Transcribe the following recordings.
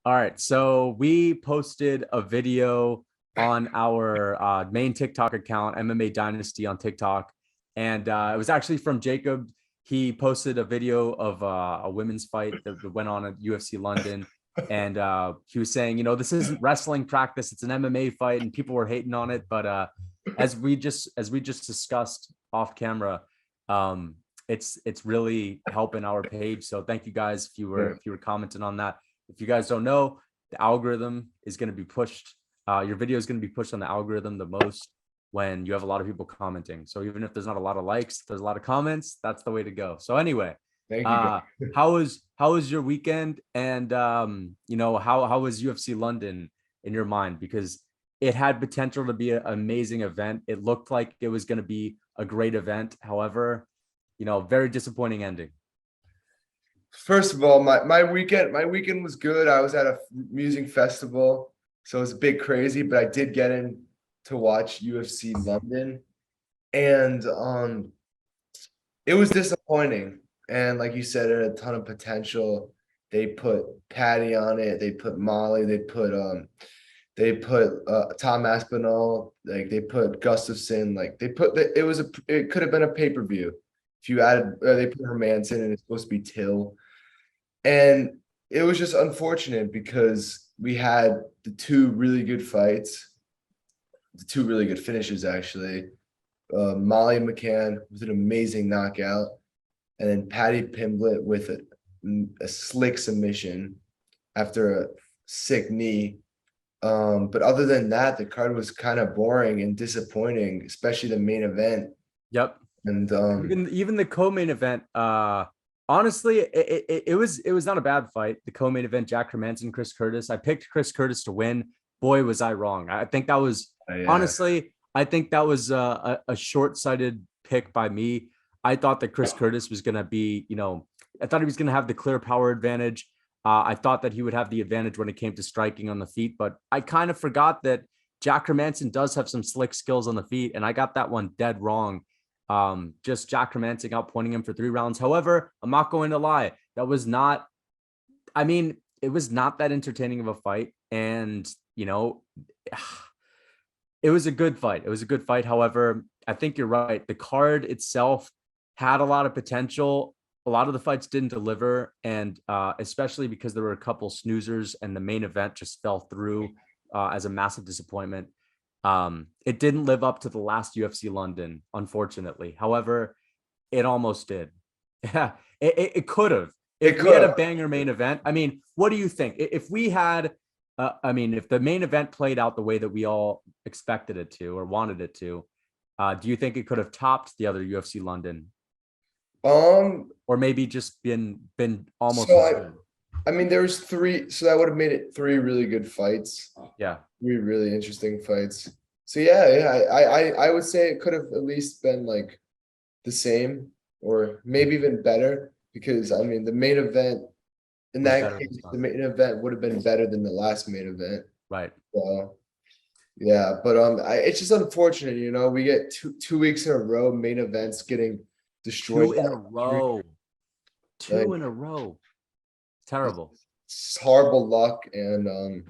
All right. So we posted a video on our main TikTok account, MMA Dynasty on TikTok. And it was actually from Jacob. He posted a video of a women's fight that went on at UFC London. And he was saying, this isn't wrestling practice. It's an MMA fight. And people were hating on it. But as we just discussed off camera, it's really helping our page. So thank you guys if you were commenting on that. If you guys don't know, the algorithm is going to be pushed. Your video is going to be pushed on the algorithm the most when you have a lot of people commenting. So even if there's not a lot of likes, there's a lot of comments. That's the way to go. So anyway, Thank you. how was your weekend? And how was UFC London in your mind? Because it had potential to be an amazing event. It looked like it was going to be a great event. However, very disappointing ending. First of all, my weekend was good. I was at a music festival, so it was a bit crazy, but I did get in to watch UFC London, and it was disappointing. And like you said, it had a ton of potential. They put Paddy on it. They put Molly. They put Tom Aspinall. Like they put Gustafson. Like it could have been a pay-per-view. If you added, they put Hermanson and it's supposed to be Till. And it was just unfortunate because we had the two really good fights, the two really good finishes, actually. Molly McCann with an amazing knockout, and then Paddy Pimblett with a slick submission after a sick knee. But other than that, the card was kind of boring and disappointing, especially the main event. Yep. And even the co-main event, honestly, it was not a bad fight. The co-main event, Jack Hermanson, Chris Curtis. I picked Chris Curtis to win. Boy, was I wrong. I think that was honestly, I think that was a short-sighted pick by me. I thought that Chris Curtis was going to be, I thought he was going to have the clear power advantage. I thought that he would have the advantage when it came to striking on the feet, but I kind of forgot that Jack Hermanson does have some slick skills on the feet, and I got that one dead wrong. Just Jack Hermanson outpointing him for 3 rounds. However, I'm not going to lie. It was not that entertaining of a fight. And, it was a good fight. It was a good fight. However, I think you're right. The card itself had a lot of potential. A lot of the fights didn't deliver. And especially because there were a couple snoozers and the main event just fell through as a massive disappointment. It didn't live up to the last UFC London, unfortunately. However, it almost did. Yeah, it could have. If we had a banger main event, I mean, what do you think? If we had, if the main event played out the way that we all expected it to or wanted it to, do you think it could have topped the other UFC London? Or maybe just been almost. So there was 3, so that would have made it 3 really good fights. Yeah. 3 really interesting fights. So I would say it could have at least been like the same or maybe even better, because the main event in that case, the main event would have been better than the last main event. Right. So yeah, but it's just unfortunate, we get two weeks in a row main events getting destroyed. 2 in a row. 2 in a row. Terrible. It's horrible luck, and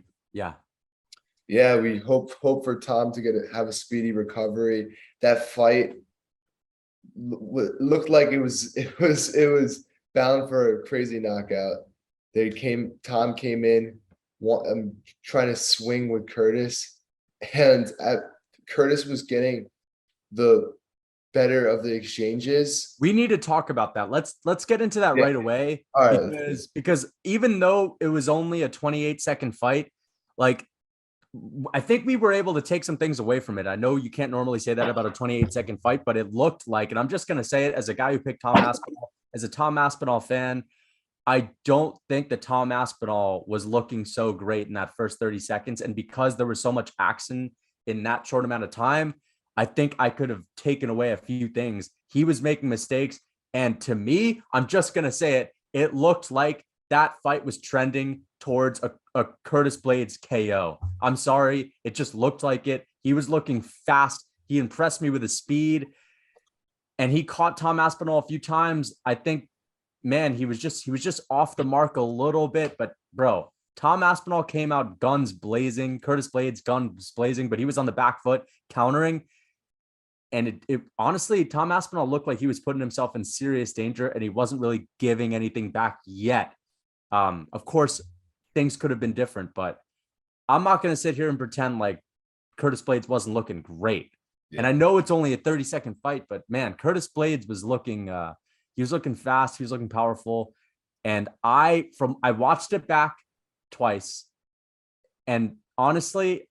we hope for Tom to have a speedy recovery. That fight looked like it was bound for a crazy knockout. Tom came in trying to swing with Curtis, and Curtis was getting the better of the exchanges. We need to talk about that. Let's get into that right away. All right. Because even though it was only a 28-second fight, like I think we were able to take some things away from it. I know you can't normally say that about a 28-second fight, but it looked like, and I'm just going to say it as a guy who picked Tom Aspinall, as a Tom Aspinall fan, I don't think that Tom Aspinall was looking so great in that first 30 seconds. And because there was so much action in that short amount of time, I think I could have taken away a few things. He was making mistakes. And to me, I'm just going to say it, it looked like that fight was trending towards a Curtis Blades KO. I'm sorry. It just looked like it. He was looking fast. He impressed me with his speed. And he caught Tom Aspinall a few times. I think, man, he was just off the mark a little bit. But bro, Tom Aspinall came out guns blazing, Curtis Blades guns blazing, but he was on the back foot countering. And it honestly, Tom Aspinall looked like he was putting himself in serious danger, and he wasn't really giving anything back yet. Of course, things could have been different, but I'm not going to sit here and pretend like Curtis Blades wasn't looking great. Yeah. And I know it's only a 30-second fight, but man, Curtis Blades was looking, he was looking fast. He was looking powerful. And I watched it back twice. And honestly,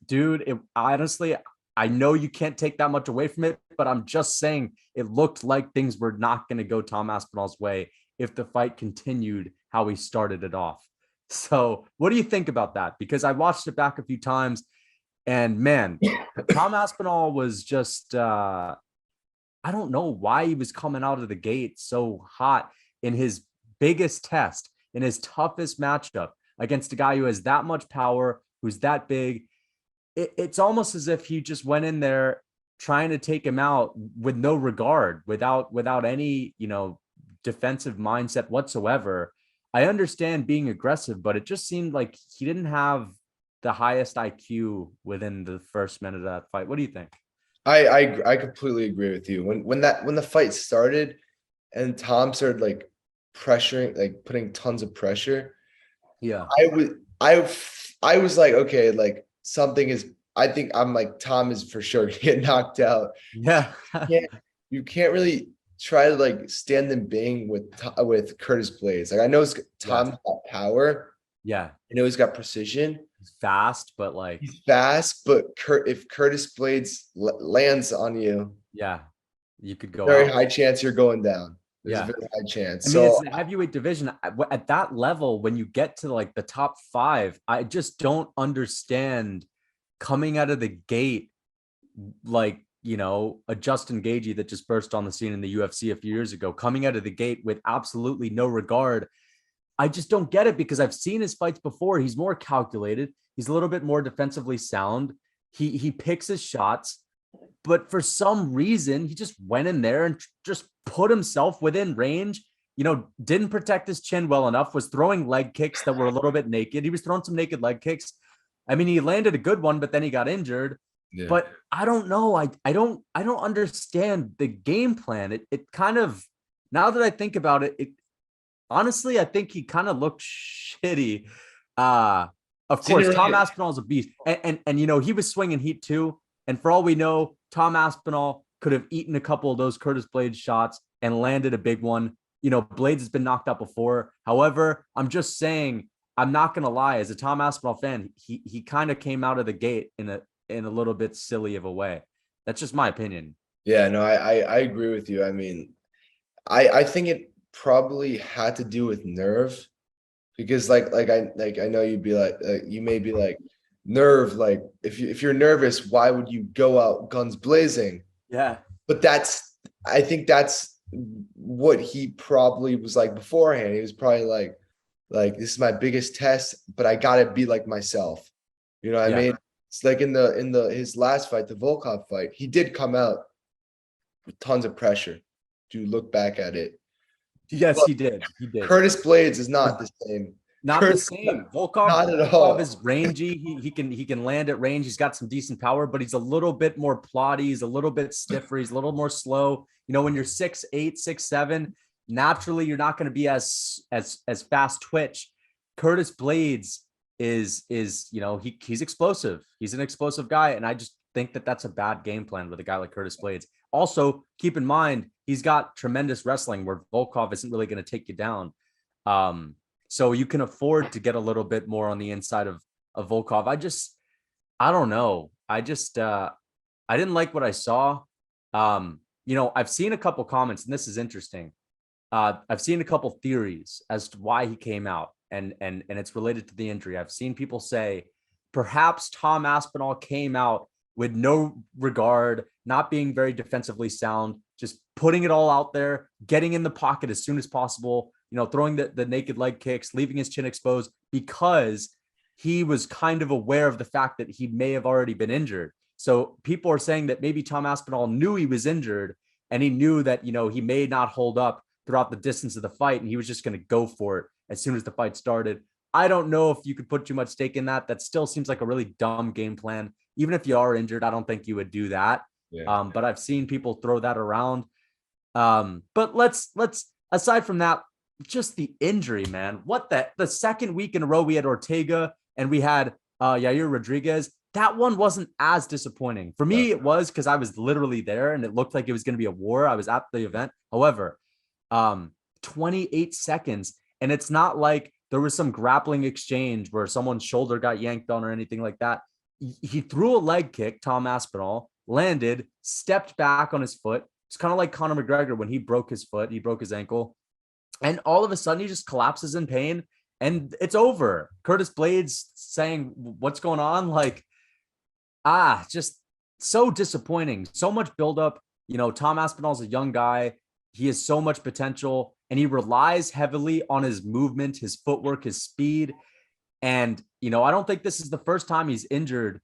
dude, I know you can't take that much away from it, but I'm just saying it looked like things were not going to go Tom Aspinall's way if the fight continued how he started it off. So what do you think about that? Because I watched it back a few times, and man, Tom Aspinall was just, I don't know why he was coming out of the gate so hot in his biggest test, in his toughest matchup against a guy who has that much power, who's that big. It's almost as if he just went in there trying to take him out with no regard, without any, defensive mindset whatsoever. I understand being aggressive, but it just seemed like he didn't have the highest IQ within the first minute of that fight. What do you think? I completely agree with you. When the fight started and Tom started like pressuring, like putting tons of pressure. Yeah. I was like, okay, like something is, I think I'm like, Tom is for sure gonna get knocked out. Yeah. you can't really try to like stand in Bing with Curtis Blades. Like I know Tom's got power. Yeah. I know he's got precision. He's fast, but like he's fast, but if Curtis Blades lands on you, yeah, you could go very out. high chance you're going down. There's a very high chance. I mean, it's the heavyweight division. At that level, when you get to like the top 5, I just don't understand coming out of the gate like, a Justin Gaethje that just burst on the scene in the UFC a few years ago, coming out of the gate with absolutely no regard. I just don't get it, because I've seen his fights before. He's more calculated. He's a little bit more defensively sound. He picks his shots, but for some reason, he just went in there and just put himself within range, didn't protect his chin well enough, was throwing leg kicks that were a little bit naked. He was throwing some naked leg kicks. I mean, he landed a good one, but then he got injured. Yeah. But I don't know. I don't understand the game plan. It kind of, now that I think about it, honestly, I think he kind of looked shitty. Of course, Tom Aspinall is a beast. And he was swinging heat too. And for all we know, Tom Aspinall could have eaten a couple of those Curtis Blades shots and landed a big one. Blades has been knocked out before. However, I'm just saying, I'm not going to lie. As a Tom Aspinall fan, he kind of came out of the gate in a little bit silly of a way. That's just my opinion. Yeah, no, I agree with you. I mean, I think it probably had to do with nerve, because I know you'd be like, you may be like, nerve, like if you're nervous, why would you go out guns blazing? Yeah. But I think that's what he probably was like beforehand. He was probably like this is my biggest test, but I gotta be like myself. You know what I mean? It's like in his last fight, the Volkov fight, he did come out with tons of pressure. Do look back at it. Yes, he did. Curtis Blades is not the same. Not the same. Volkov, not at all. Volkov is rangy. He can land at range. He's got some decent power, but he's a little bit more plotty. He's a little bit stiffer. He's a little more slow. When you're 6'8", 6'7", naturally you're not going to be as fast twitch. Curtis Blades is he's explosive. He's an explosive guy, and I just think that that's a bad game plan with a guy like Curtis Blades. Also, keep in mind he's got tremendous wrestling where Volkov isn't really going to take you down. So you can afford to get a little bit more on the inside of Volkov. I don't know. I didn't like what I saw. I've seen a couple comments, and this is interesting. I've seen a couple theories as to why he came out, and it's related to the injury. I've seen people say perhaps Tom Aspinall came out with no regard, not being very defensively sound, just putting it all out there, getting in the pocket as soon as possible, throwing the naked leg kicks, leaving his chin exposed, because he was kind of aware of the fact that he may have already been injured. So people are saying that maybe Tom Aspinall knew he was injured, and he knew that, he may not hold up throughout the distance of the fight, and he was just going to go for it as soon as the fight started. I don't know if you could put too much stake in that. That still seems like a really dumb game plan. Even if you are injured, I don't think you would do that. Yeah. But I've seen people throw that around. But let's aside from that, just the injury, man. What the second week in a row we had Ortega and we had Yair Rodriguez. That one wasn't as disappointing. For me, it was because I was literally there and it looked like it was going to be a war. I was at the event. However, 28 seconds. And it's not like there was some grappling exchange where someone's shoulder got yanked on or anything like that. He threw a leg kick, Tom Aspinall, landed, stepped back on his foot. It's kind of like Conor McGregor when he broke his foot, he broke his ankle. And all of a sudden he just collapses in pain and it's over. Curtis Blades saying, what's going on? Like, just so disappointing. So much buildup. You know, Tom Aspinall's a young guy. He has so much potential and he relies heavily on his movement, his footwork, his speed. And, you know, I don't think this is the first time he's injured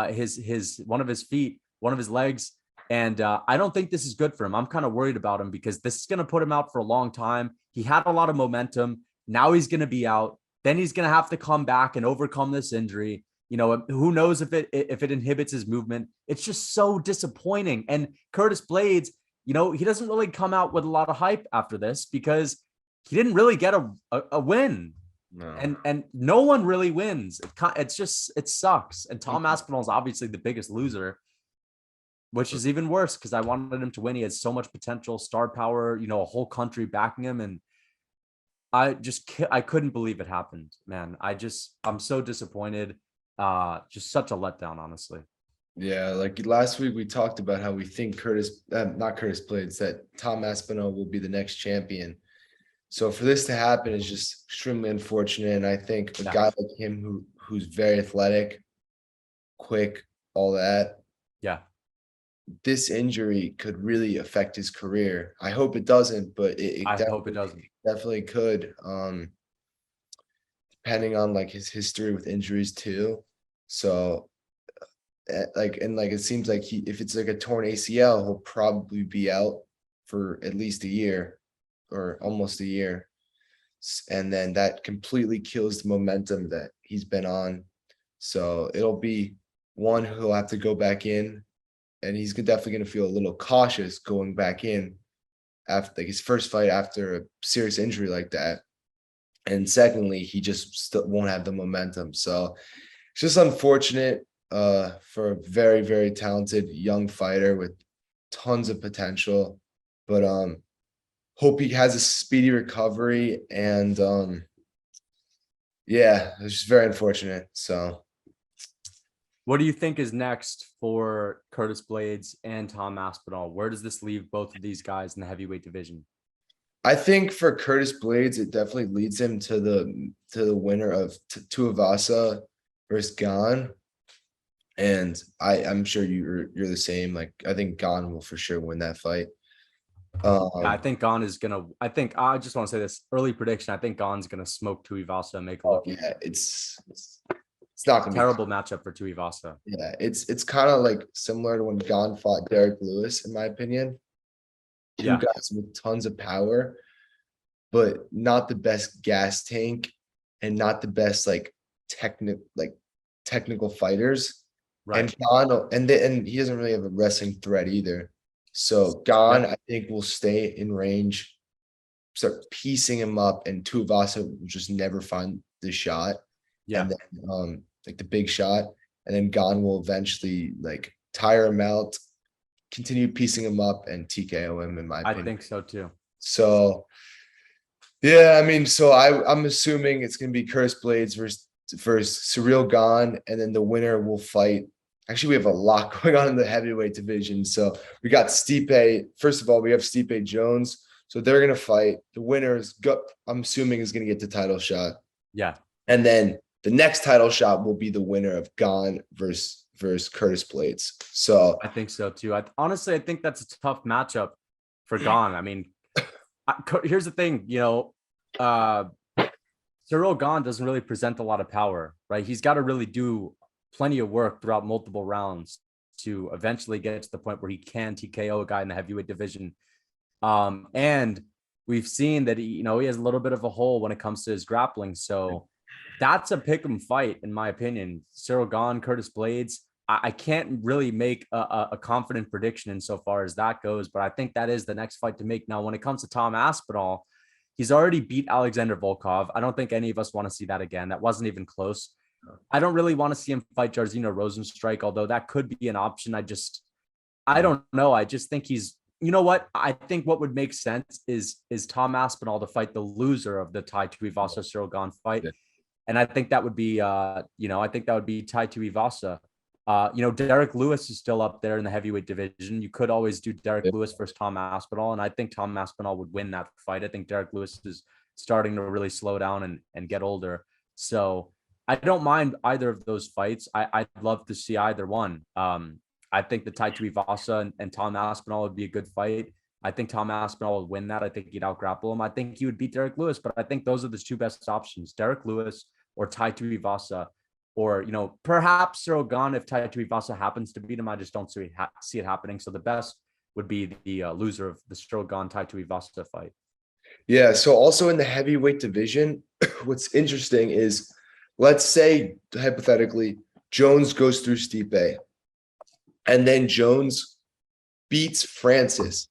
his one of his feet, one of his legs. And I don't think this is good for him. I'm kind of worried about him because this is going to put him out for a long time. He had a lot of momentum. Now he's going to be out. Then he's going to have to come back and overcome this injury. You know, who knows if it inhibits his movement. It's just so disappointing. And Curtis Blades, you know, he doesn't really come out with a lot of hype after this because he didn't really get a win. No. And no one really wins. It sucks. And Tom Aspinall is obviously the biggest loser, which is even worse because I wanted him to win. He has so much potential, star power, you know, a whole country backing him. And I couldn't believe it happened, man. I'm so disappointed. Just such a letdown, honestly. Yeah, like last week we talked about how we think not Curtis Blades, that Tom Aspinall will be the next champion. So for this to happen is just extremely unfortunate. And I think a guy like him who's very athletic, quick, all that. Yeah. This injury could really affect his career. I hope it doesn't, but I hope it doesn't. Definitely could. Depending on like his history with injuries too. So it seems like if it's like a torn ACL, he'll probably be out for at least a year or almost a year. And then that completely kills the momentum that he's been on. So it'll be one who'll have to go back in, and he's definitely going to feel a little cautious going back in after like his first fight after a serious injury like that. And secondly, he just still won't have the momentum. So it's just unfortunate for a very, very talented young fighter with tons of potential. But hope he has a speedy recovery. And yeah, it's just very unfortunate. So what do you think is next for Curtis Blades and Tom Aspinall? Where does this leave both of these guys in the heavyweight division? I think for Curtis Blades, it definitely leads him to the winner of Tuivasa versus Gane. And I'm sure you're the same. Like I think Gane will for sure win that fight. I think Gane is gonna. I just want to say this early prediction. I think Gane's gonna smoke Tuivasa and make it look. Yeah, it's not gonna be a terrible matchup for Tuivasa. Yeah, it's kind of like similar to when Gane fought Derek Lewis, in my opinion. Two guys with tons of power, but not the best gas tank and not the best technical fighters. Right. And Gane, and he doesn't really have a wrestling threat either. So Gane, I think, will stay in range, start piecing him up, and Tuivasa will just never find the shot. Yeah. And then like the big shot. And then Gane will eventually like tire him out, continue piecing him up, and TKO him, in my opinion. I think so too. So yeah, I mean, so I'm assuming it's gonna be Curtis Blades versus Ciryl Gane, and then the winner will fight. Actually, we have a lot going on in the heavyweight division. So we got Stipe. First of all, we have Stipe Jones. So they're gonna fight. The winner I'm assuming is gonna get the title shot. Yeah. And then the next title shot will be the winner of Gane versus Curtis Blades. So I think so too. Honestly, I think that's a tough matchup for Gane. I mean, here's the thing, you know, Ciryl Gane doesn't really present a lot of power, right? He's got to really do plenty of work throughout multiple rounds to eventually get to the point where he can TKO a guy in the heavyweight division. And we've seen that he has a little bit of a hole when it comes to his grappling. So That's a pick'em fight, in my opinion. Cyril Gahn, Curtis Blades. I can't really make a confident prediction insofar as that goes, but I think that is the next fight to make. Now, when it comes to Tom Aspinall, he's already beat Alexander Volkov. I don't think any of us want to see that again. That wasn't even close. I don't really want to see him fight Jairzinho Rozenstruik, although that could be an option. I don't know. I just think he's, you know what? I think what would make sense is Tom Aspinall to fight the loser of the Tai Tuivasa Cyril Gahn fight. Yeah. And I think that would be, I think that would be Tai Tuivasa. Derek Lewis is still up there in the heavyweight division. You could always do Derek Lewis versus Tom Aspinall, and I think Tom Aspinall would win that fight. I think Derek Lewis is starting to really slow down and get older. So I don't mind either of those fights. I'd love to see either one. I think the Tai Tuivasa and Tom Aspinall would be a good fight. I think Tom Aspinall would win that. I think he'd outgrapple him. I think he would beat Derek Lewis, but I think those are the two best options: Derek Lewis or Tai Tuivasa. Or, perhaps Cyril Gahn if Tai Tuivasa happens to beat him. I just don't see it happening. So the best would be the loser of the Cyril Gahn Tai Tuivasa fight. Yeah. So also in the heavyweight division, what's interesting is, let's say hypothetically Jones goes through Stipe, and then Jones beats Francis.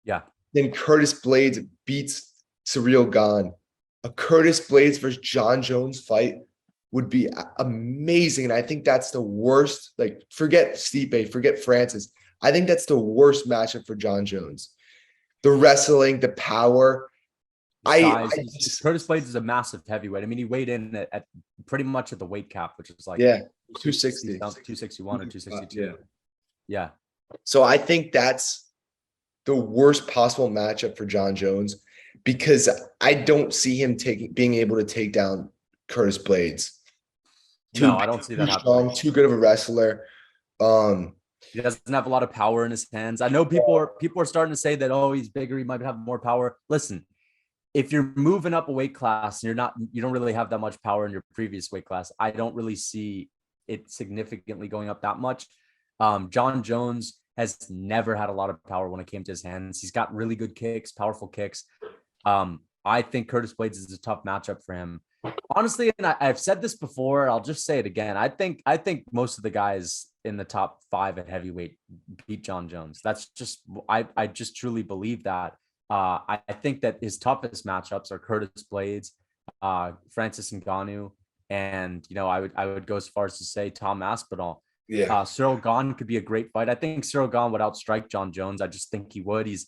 Yeah. Then Curtis Blades beats Cyril Gahn. A Curtis Blades versus John Jones fight would be amazing. And I think that's the worst, like, forget Stipe, forget Francis. I think that's the worst matchup for John Jones. The wrestling, the power. Curtis Blades is a massive heavyweight. I mean, he weighed in at pretty much at the weight cap, which is like 260, 261 or 262. Yeah. So I think that's the worst possible matchup for John Jones, because I don't see him being able to take down Curtis Blades. I don't see that happening. Too good of a wrestler. He doesn't have a lot of power in his hands. I know people are starting to say that, oh, he's bigger, he might have more power. Listen, if you're moving up a weight class and you don't really have that much power in your previous weight class, I don't really see it significantly going up that much. John Jones has never had a lot of power when it came to his hands. He's got really good kicks, powerful kicks. I think Curtis Blades is a tough matchup for him. Honestly, and I've said this before, I'll just say it again. I think most of the guys in the top 5 at heavyweight beat John Jones. That's just, I just truly believe that. I think that his toughest matchups are Curtis Blades, Francis Ngannou, and I would go as far as to say Tom Aspinall. Yeah. Cyril Gahn could be a great fight. I think Cyril Gahn would outstrike John Jones. I just think he would. He's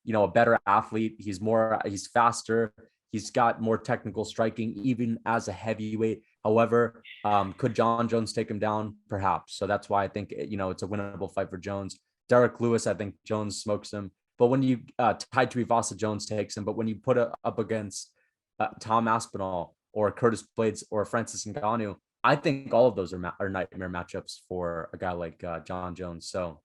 a better athlete. He's faster. He's got more technical striking, even as a heavyweight. However, could John Jones take him down? Perhaps. So that's why I think, it's a winnable fight for Jones. Derek Lewis, I think Jones smokes him. But when you Tai Tuivasa, Jones takes him. But when you put it up against Tom Aspinall or Curtis Blades or Francis Ngannou, I think all of those are nightmare matchups for a guy like John Jones. So,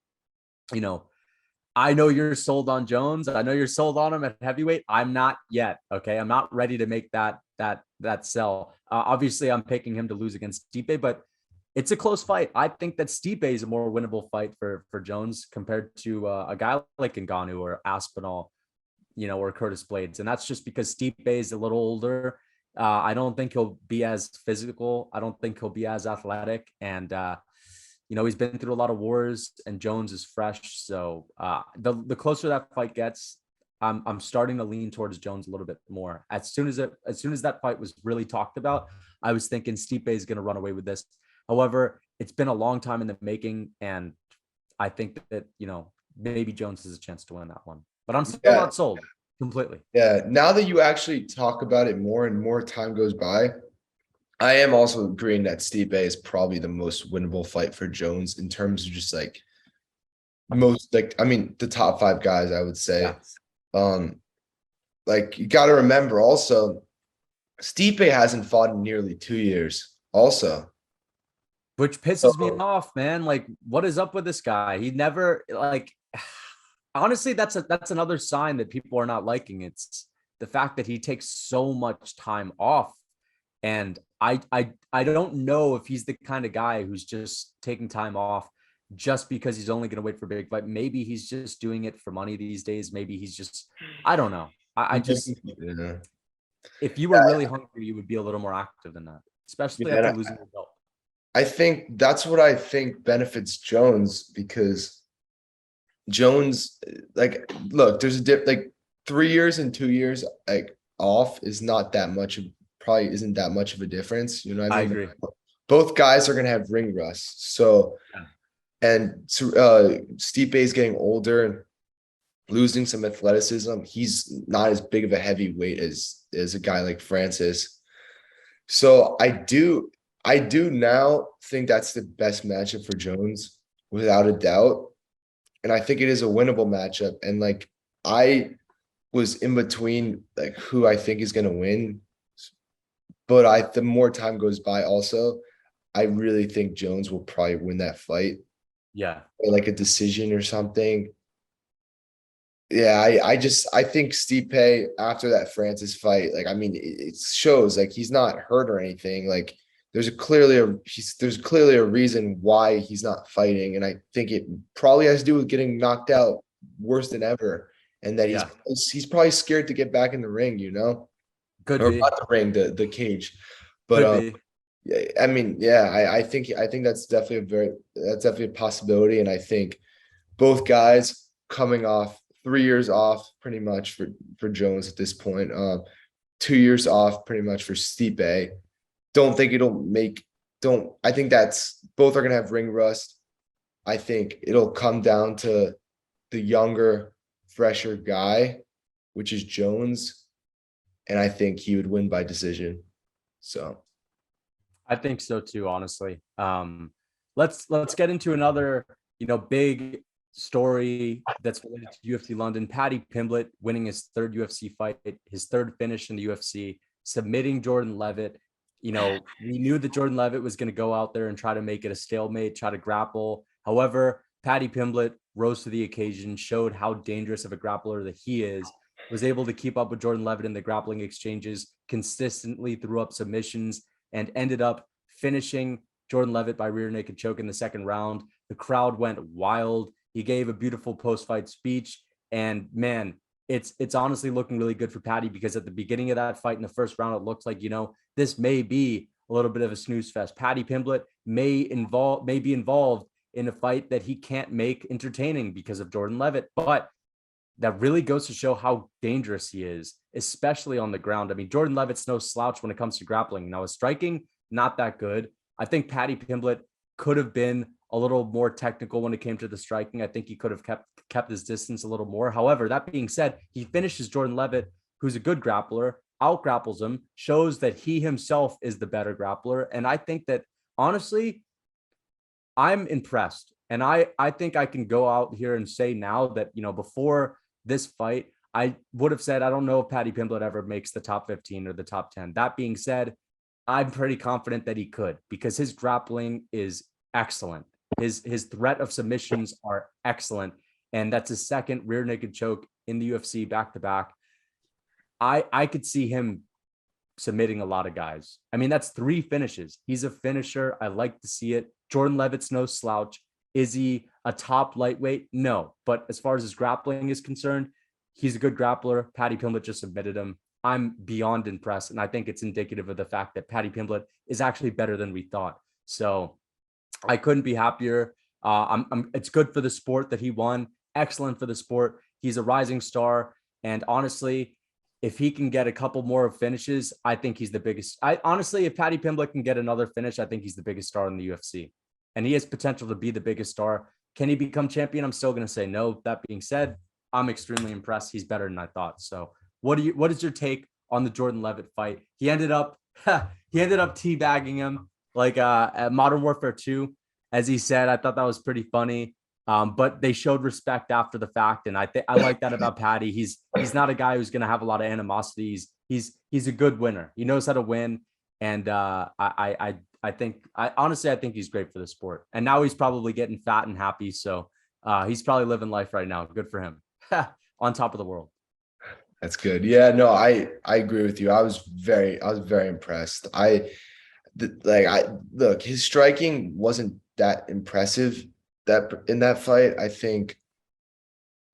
I know you're sold on Jones. I know you're sold on him at heavyweight. I'm not yet. Okay. I'm not ready to make that sell. Obviously I'm picking him to lose against Stipe, but it's a close fight. I think that Stipe is a more winnable fight for Jones compared to a guy like Ngannou or Aspinall, or Curtis Blades. And that's just because Stipe is a little older. I don't think he'll be as physical. I don't think he'll be as athletic. And, he's been through a lot of wars, and Jones is fresh. So the closer that fight gets, I'm starting to lean towards Jones a little bit more. As soon as that fight was really talked about, I was thinking Stipe is going to run away with this. However, it's been a long time in the making, and I think that maybe Jones has a chance to win that one. But I'm still not sold completely. Yeah. Now that you actually talk about it more and more time goes by, I am also agreeing that Stipe is probably the most winnable fight for Jones in terms of just the top 5 guys, I would say. Yeah. You got to remember also, Stipe hasn't fought in nearly 2 years also. Which pisses me off, man. Like, what is up with this guy? He never, honestly, that's another sign that people are not liking. It's the fact that he takes so much time off. And I don't know if he's the kind of guy who's just taking time off just because he's only going to wait for a big fight. Maybe he's just doing it for money these days. Maybe he's just, I don't know. I just, If you were really hungry, you would be a little more active than that, especially Yeah, and after losing the belt. I think that's what I think benefits Jones, because Jones, like, look, there's a dip, like 3 years and 2 years, like off is not that much of, probably isn't that much of a difference. You know what I I mean? agree. Both guys are gonna have ring rust. So, Yeah. and Stipe is getting older and losing some athleticism. He's not as big of a heavyweight as a guy like Francis. So I do now think that's the best matchup for Jones, without a doubt. And I think it is a winnable matchup. And like, I was in between like who I think is gonna win. But the more time goes by, also, I really think Jones will probably win that fight, Yeah. or like a decision or something. Yeah, I think Stipe, after that Francis fight, like, I mean, it shows like he's not hurt or anything. Like, there's clearly a reason why he's not fighting, and I think it probably has to do with getting knocked out worse than ever, and that Yeah. he's probably scared to get back in the ring, Could or be. not the ring, the cage. But Could be. yeah, I mean, yeah, I think that's definitely a possibility, and I think both guys coming off 3 years off pretty much for Jones at this point. 2 years off pretty much for Stipe. Don't think it'll make don't I think that's both are gonna have ring rust. I think it'll come down to the younger, fresher guy, which is Jones, and I think he would win by decision. So I think so too, honestly. Let's get into another, big story that's related to UFC London. Paddy Pimblett winning his third UFC fight, his third finish in the UFC, submitting Jordan Levitt. We knew that Jordan Levitt was going to go out there and try to make it a stalemate, try to grapple. However, Paddy Pimblett rose to the occasion, showed how dangerous of a grappler that he is, was able to keep up with Jordan Levitt in the grappling exchanges, consistently threw up submissions, and ended up finishing Jordan Levitt by rear naked choke in the second round. The crowd went wild. He gave a beautiful post-fight speech, and man, it's honestly looking really good for Paddy, because at the beginning of that fight in the first round, it looked like, this may be a little bit of a snooze fest. Paddy Pimblett may be involved in a fight that he can't make entertaining because of Jordan Levitt, but that really goes to show how dangerous he is, especially on the ground. I mean, Jordan Levitt's no slouch when it comes to grappling. Now, his striking, not that good. I think Paddy Pimblett could have been a little more technical when it came to the striking. I think he could have kept his distance a little more. However, that being said, he finishes Jordan Levitt, who's a good grappler, out grapples him, shows that he himself is the better grappler. And I think that, honestly, I'm impressed. And I think I can go out here and say now that, before this fight, I would have said, I don't know if Paddy Pimblett ever makes the top 15 or the top 10. That being said, I'm pretty confident that he could, because his grappling is excellent. His threat of submissions are excellent. And that's his second rear naked choke in the UFC back to back. I could see him submitting a lot of guys. I mean, that's 3 finishes. He's a finisher. I like to see it. Jordan Levitt's no slouch. Is he a top lightweight? No. But as far as his grappling is concerned, he's a good grappler. Paddy Pimblett just submitted him. I'm beyond impressed. And I think it's indicative of the fact that Paddy Pimblett is actually better than we thought. So I couldn't be happier. It's good for the sport that he won. Excellent for the sport. He's a rising star. And honestly, if he can get a couple more finishes, I think he's the biggest. Honestly, if Paddy Pimblett can get another finish, I think he's the biggest star in the UFC. And he has potential to be the biggest star. Can he become champion? I'm still going to say no. That being said, I'm extremely impressed. He's better than I thought. So what is your take on the Jordan Levitt fight? He ended up teabagging him like at Modern Warfare 2, as he said. I thought that was pretty funny. But they showed respect after the fact, and I like that about Paddy. He's not a guy who's going to have a lot of animosities. He's a good winner. He knows how to win, and I think he's great for the sport. And now he's probably getting fat and happy, so he's probably living life right now. Good for him. On top of the world. that's good. Yeah, no, I agree with you. I was very impressed. Look, his striking wasn't that impressive that in that fight. I think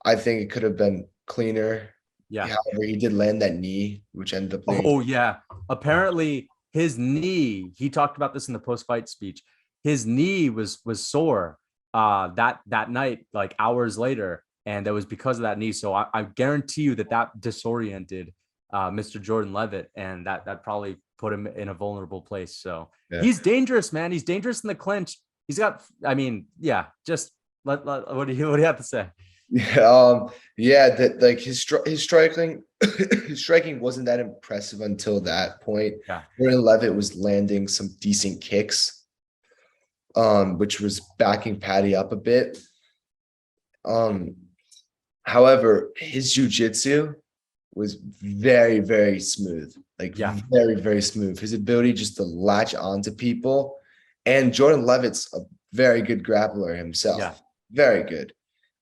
it could have been cleaner. Yeah. However, he did land that knee, which ended up leading. Oh yeah. Apparently his knee, he talked about this in the post-fight speech. His knee was sore that night, like hours later. And that was because of that knee. So I guarantee you that disoriented Mr. Jordan Levitt, and that probably put him in a vulnerable place. So Yeah. he's dangerous, man. He's dangerous in the clinch. He's got, I mean, yeah, just what do you have to say? Yeah, that like his striking his striking wasn't that impressive until that point. Yeah. Jordan Levitt was landing some decent kicks, which was backing Paddy up a bit. However, his jiu-jitsu was very, very smooth. Like very, very smooth. His ability just to latch onto people. And Jordan Levitt's a very good grappler himself. Yeah. Very good.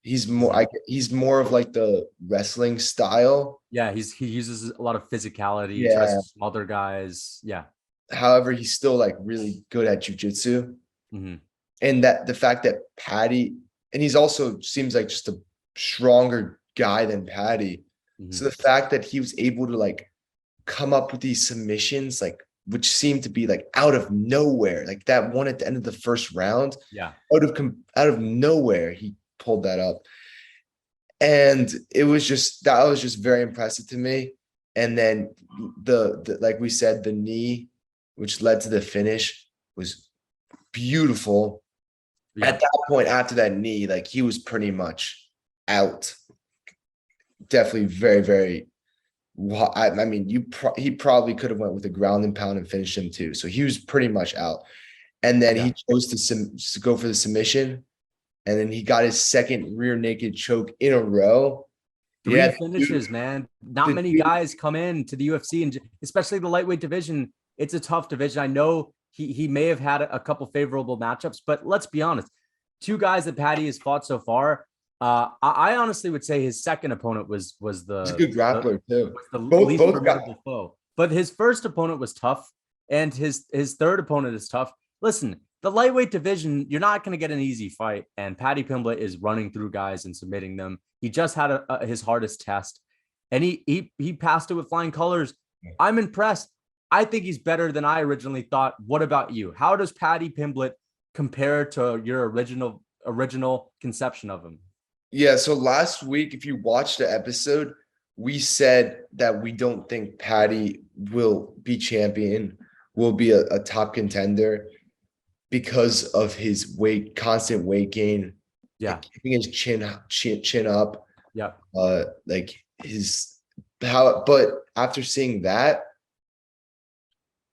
He's more of like the wrestling style. Yeah, he uses a lot of physicality. Yeah. He tries to smother guys. Yeah. However, he's still like really good at jiu-jitsu. Mm-hmm. And that the fact that Paddy, and he's also seems like just a stronger guy than Paddy. Mm-hmm. So the fact that he was able to like come up with these submissions, like which seemed to be like out of nowhere, like that one at the end of the first round. Yeah. Out of nowhere, he pulled that up. And that was just very impressive to me. And then the like we said, the knee, which led to the finish, was beautiful. Yeah. At that point, after that knee, like he was pretty much out. Definitely very, very. I mean, he probably could have went with a ground and pound and finished him too. So he was pretty much out. And then he chose to go for the submission. And then he got his second rear naked choke in a row. Three finishes, man. Not many guys come in to the UFC, and especially the lightweight division. It's a tough division. I know he may have had a couple favorable matchups, but let's be honest. Two guys that Paddy has fought so far. I honestly would say his second opponent was He's a good grappler too. The least formidable foe. But his first opponent was tough, and his third opponent is tough. Listen, the lightweight division, you're not going to get an easy fight, and Paddy Pimblett is running through guys and submitting them. He just had his hardest test, and he passed it with flying colors. I'm impressed. I think he's better than I originally thought. What about you? How does Paddy Pimblett compare to your original conception of him? Yeah, so last week, if you watched the episode, we said that we don't think Paddy will be champion, will be a top contender because of his constant weight gain. Yeah. Keeping his chin up. Yeah. But after seeing that,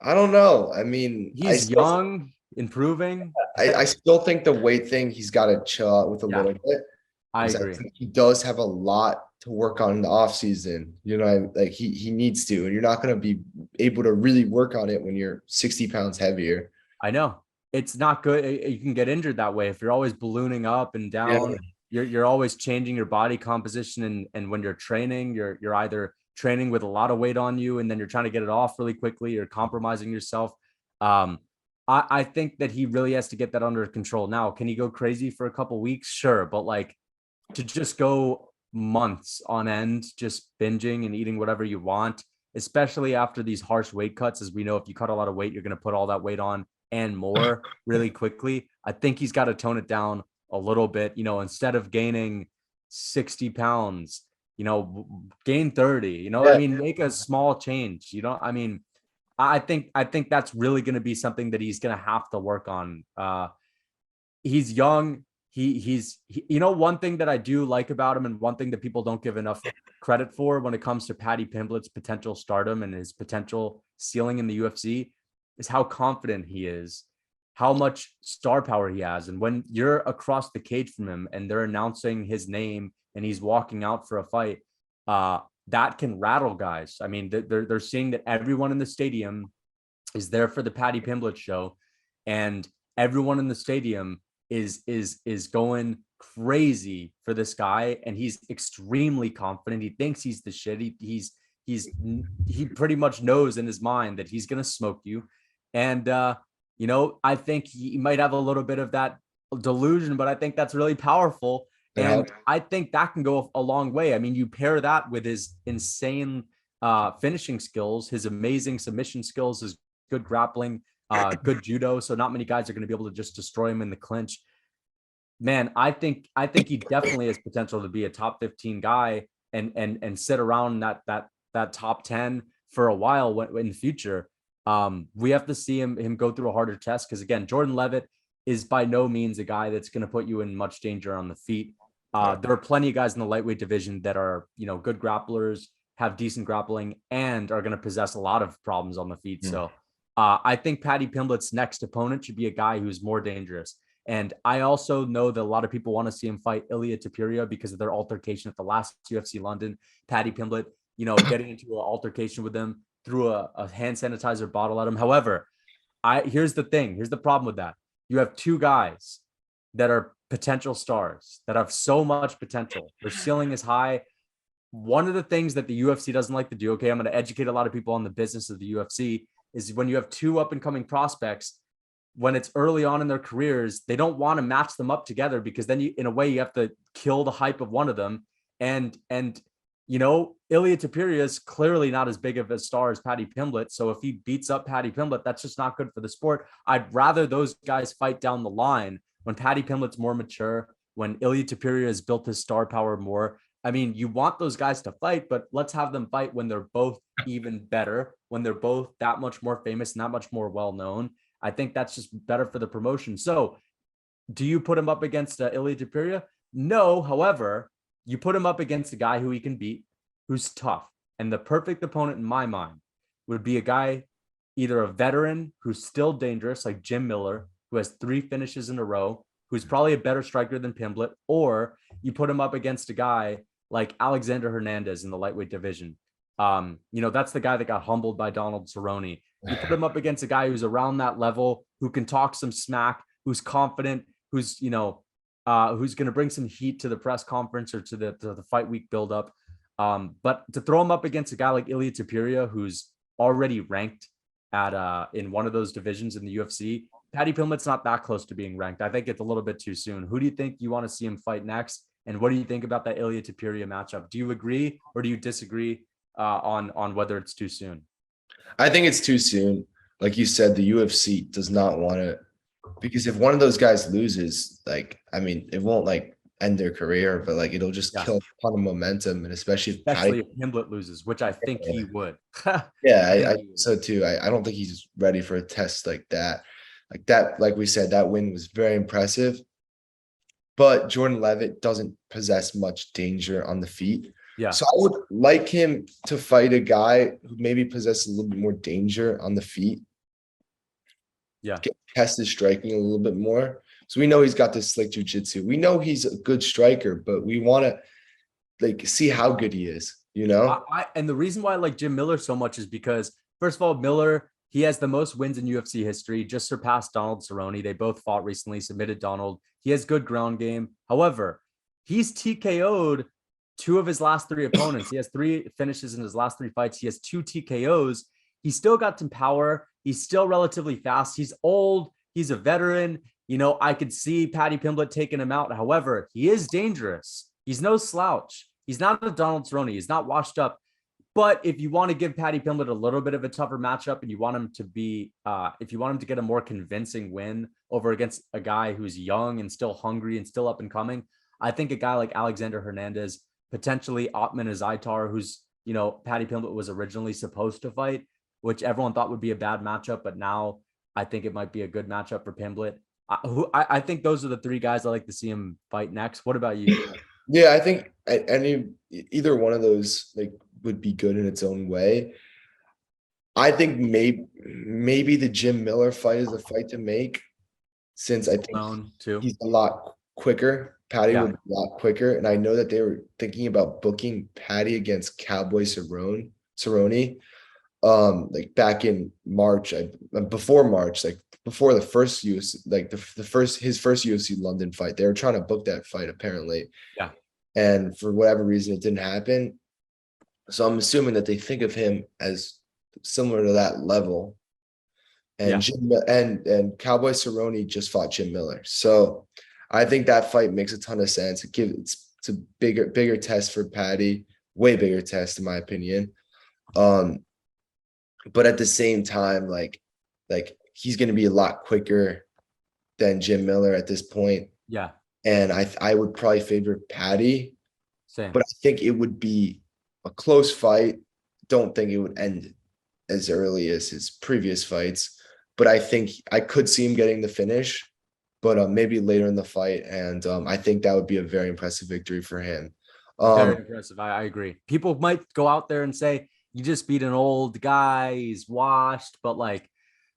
I don't know. I mean, he's young, improving. I still think the weight thing, he's got to chill out with a little bit. I agree. I think he does have a lot to work on in the off season. You know, like he needs to, and you're not going to be able to really work on it when you're 60 pounds heavier. I know it's not good. You can get injured that way if you're always ballooning up and down. Yeah. You're always changing your body composition, and when you're training, you're either training with a lot of weight on you, and then you're trying to get it off really quickly. You're compromising yourself. I think that he really has to get that under control. Now, can he go crazy for a couple weeks? Sure, but like, to just go months on end, just binging and eating whatever you want, especially after these harsh weight cuts, as we know, if you cut a lot of weight, you're going to put all that weight on and more really quickly. I think he's got to tone it down a little bit, instead of gaining 60 pounds, gain 30, I mean, make a small change, I mean, I think that's really going to be something that he's going to have to work on. He's young. He's one thing that I do like about him, and one thing that people don't give enough credit for when it comes to Paddy Pimblett's potential stardom and his potential ceiling in the UFC, is how confident he is, how much star power he has. And when you're across the cage from him and they're announcing his name and he's walking out for a fight, that can rattle guys. I mean, they're seeing that everyone in the stadium is there for the Paddy Pimblett show, and everyone in the stadium is going crazy for this guy, and he's extremely confident. He thinks he's the shit. He pretty much knows in his mind that he's gonna smoke you. And I think he might have a little bit of that delusion, but I think that's really powerful. And I think that can go a long way. I mean, you pair that with his insane finishing skills, his amazing submission skills, his good grappling, good judo. So not many guys are going to be able to just destroy him in the clinch. Man, I think he definitely has potential to be a top 15 guy and sit around that top 10 for a while in the future. We have to see him go through a harder test because, again, Jordan Levitt is by no means a guy that's going to put you in much danger on the feet. There are plenty of guys in the lightweight division that are, good grapplers, have decent grappling, and are going to possess a lot of problems on the feet. So I think Paddy Pimblett's next opponent should be a guy who's more dangerous. And I also know that a lot of people want to see him fight Ilia Topuria because of their altercation at the last UFC London. Paddy Pimblett, getting into an altercation with him, threw a hand sanitizer bottle at him. However, here's the thing. Here's the problem with that. You have two guys that are potential stars that have so much potential. Their ceiling is high. One of the things that the UFC doesn't like to do, okay, I'm going to educate a lot of people on the business of the UFC, is when you have two up and coming prospects, when it's early on in their careers, they don't want to match them up together because then in a way you have to kill the hype of one of them. And Ilia Topuria is clearly not as big of a star as Paddy Pimblett. So if he beats up Paddy Pimblett, that's just not good for the sport. I'd rather those guys fight down the line when Paddy Pimblett's more mature, when Ilia Topuria has built his star power more. I mean, you want those guys to fight, but let's have them fight when they're both even better, when they're both that much more famous and that much more well-known. I think that's just better for the promotion. So do you put him up against Ilia Topuria? No. However, you put him up against a guy who he can beat, who's tough. And the perfect opponent in my mind would be a guy, either a veteran who's still dangerous, like Jim Miller, who has 3 finishes in a row, who's probably a better striker than Pimblett, or you put him up against a guy like Alexander Hernandez in the lightweight division. That's the guy that got humbled by Donald Cerrone. You put him up against a guy who's around that level, who can talk some smack, who's confident, who's going to bring some heat to the press conference or to the fight week buildup. But to throw him up against a guy like Ilia Topuria, who's already ranked at in one of those divisions in the UFC, Paddy Pimblett's not that close to being ranked. I think it's a little bit too soon. Who do you think you want to see him fight next? And what do you think about that Ilia Topuria matchup? Do you agree or do you disagree on whether it's too soon? I think it's too soon. Like you said, the UFC does not want to, because if one of those guys loses, it won't end their career, but it'll just kill a ton of momentum, and especially if Pimblett loses, which I think he would. I so too. I don't think he's ready for a test like that. Like we said, that win was very impressive. But Jordan Levitt doesn't possess much danger on the feet. Yeah. So I would like him to fight a guy who maybe possesses a little bit more danger on the feet. Yeah. Test his striking a little bit more. So we know he's got this slick jiu-jitsu. We know he's a good striker, but we want to see how good he is, And the reason why I like Jim Miller so much is because, first of all, Miller, he has the most wins in UFC history, just surpassed Donald Cerrone. They both fought recently, submitted Donald. He has good ground game. However, he's TKO'd 2 of his last 3 opponents. He has 3 finishes in his last 3 fights. He has 2 TKOs. He's still got some power. He's still relatively fast. He's old. He's a veteran. I could see Paddy Pimblett taking him out. However, he is dangerous. He's no slouch. He's not a Donald Cerrone. He's not washed up. But if you want to give Paddy Pimblett a little bit of a tougher matchup and you want him to be, if you want him to get a more convincing win over against a guy who's young and still hungry and still up and coming, I think a guy like Alexander Hernandez, potentially Ottman Azaitar, who's, Paddy Pimblett was originally supposed to fight, which everyone thought would be a bad matchup, but now I think it might be a good matchup for Pimblett. I think those are the 3 guys I like to see him fight next. What about you? Yeah, I think either one of those would be good in its own way. I think maybe the Jim Miller fight is a fight to make, since I think he's a lot quicker. Paddy would be a lot quicker, and I know that they were thinking about booking Paddy against Cowboy Cerrone, back in March, before March, before the first UFC, his first UFC London fight. They were trying to book that fight apparently. Yeah. And for whatever reason, it didn't happen. So I'm assuming that they think of him as similar to that level. And and Cowboy Cerrone just fought Jim Miller. So I think that fight makes a ton of sense. It's a bigger test for Paddy, way bigger test in my opinion. But at the same time, like he's going to be a lot quicker than Jim Miller at this point. Yeah, And I would probably favor Paddy, same. but I think it would be a close fight. Don't think it would end as early as his previous fights, but I think I could see him getting the finish, but maybe later in the fight. And I think that would be a very impressive victory for him. Very impressive. I agree. People might go out there and say, you just beat an old guy, he's washed. But like,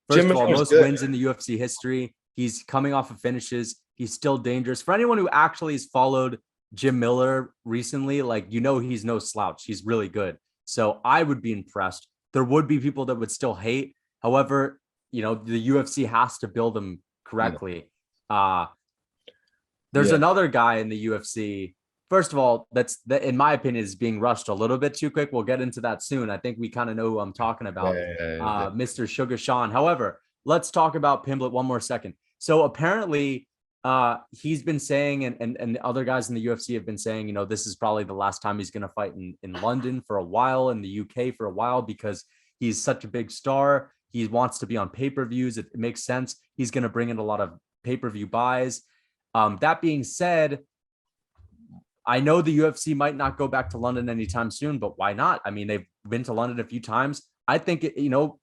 first Jim of all, Miller's most good. wins in the UFC history. He's coming off of finishes. He's still dangerous. For anyone who actually has followed Jim Miller recently, like, he's no slouch. He's really good. So I would be impressed. There would be people that would still hate. However, the UFC has to build him correctly. There's another guy in the UFC. First of all, that in my opinion is being rushed a little bit too quick. We'll get into that soon. I think we kind of know who I'm talking about, Mr. Suga Sean. However, let's talk about Pimblett one more second. So apparently, he's been saying, and other guys in the UFC have been saying, this is probably the last time he's going to fight in London for a while, in the UK for a while, because he's such a big star. He wants to be on pay-per-views. It makes sense. He's going to bring in a lot of pay-per-view buys. That being said, I know the UFC might not go back to London anytime soon, but why not? I mean, they've been to London a few times. I think,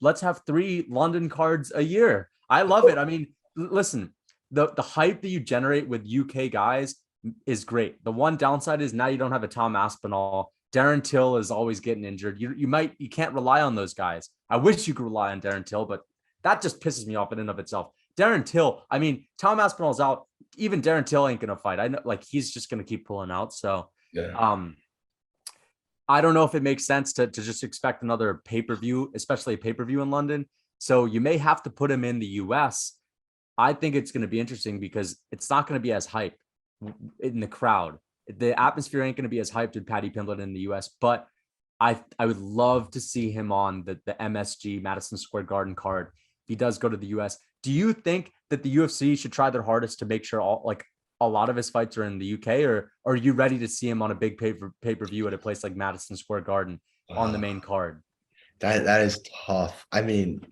let's have 3 London cards a year. I love it. I mean, listen, the hype that you generate with UK guys is great. The one downside is now you don't have a Tom Aspinall. Darren Till is always getting injured. You can't rely on those guys. I wish you could rely on Darren Till, but that just pisses me off in and of itself. Darren Till, I mean, Tom Aspinall's out. Even Darren Till ain't gonna fight. I know, like, he's just gonna keep pulling out. So, I don't know if it makes sense to just expect another pay-per-view, especially a pay-per-view in London. So you may have to put him in the US. I think it's going to be interesting because it's not going to be as hype in the crowd. The atmosphere ain't going to be as hyped with Paddy Pimblett in the US, but I would love to see him on the MSG Madison Square Garden card if he does go to the US. Do you think that the UFC should try their hardest to make sure a lot of his fights are in the UK, or are you ready to see him on a big pay-per-view at a place like Madison Square Garden on the main card? That is tough. I mean,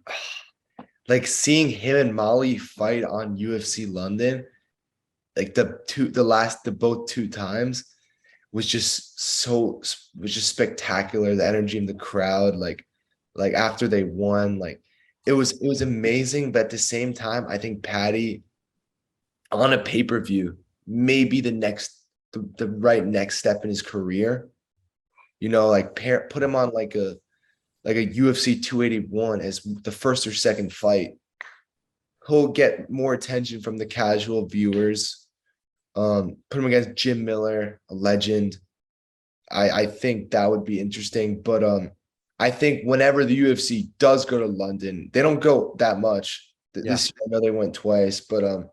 like seeing him and Molly fight on UFC London, like both two times was just spectacular. The energy in the crowd, like after they won, like it was amazing. But at the same time, I think Paddy on a pay-per-view may be the right next step in his career. Put him on like a UFC 281 as the first or second fight. He'll get more attention from the casual viewers. Put him against Jim Miller, a legend. I think that would be interesting. But I think whenever the UFC does go to London, they don't go that much. This year, I know they went twice, but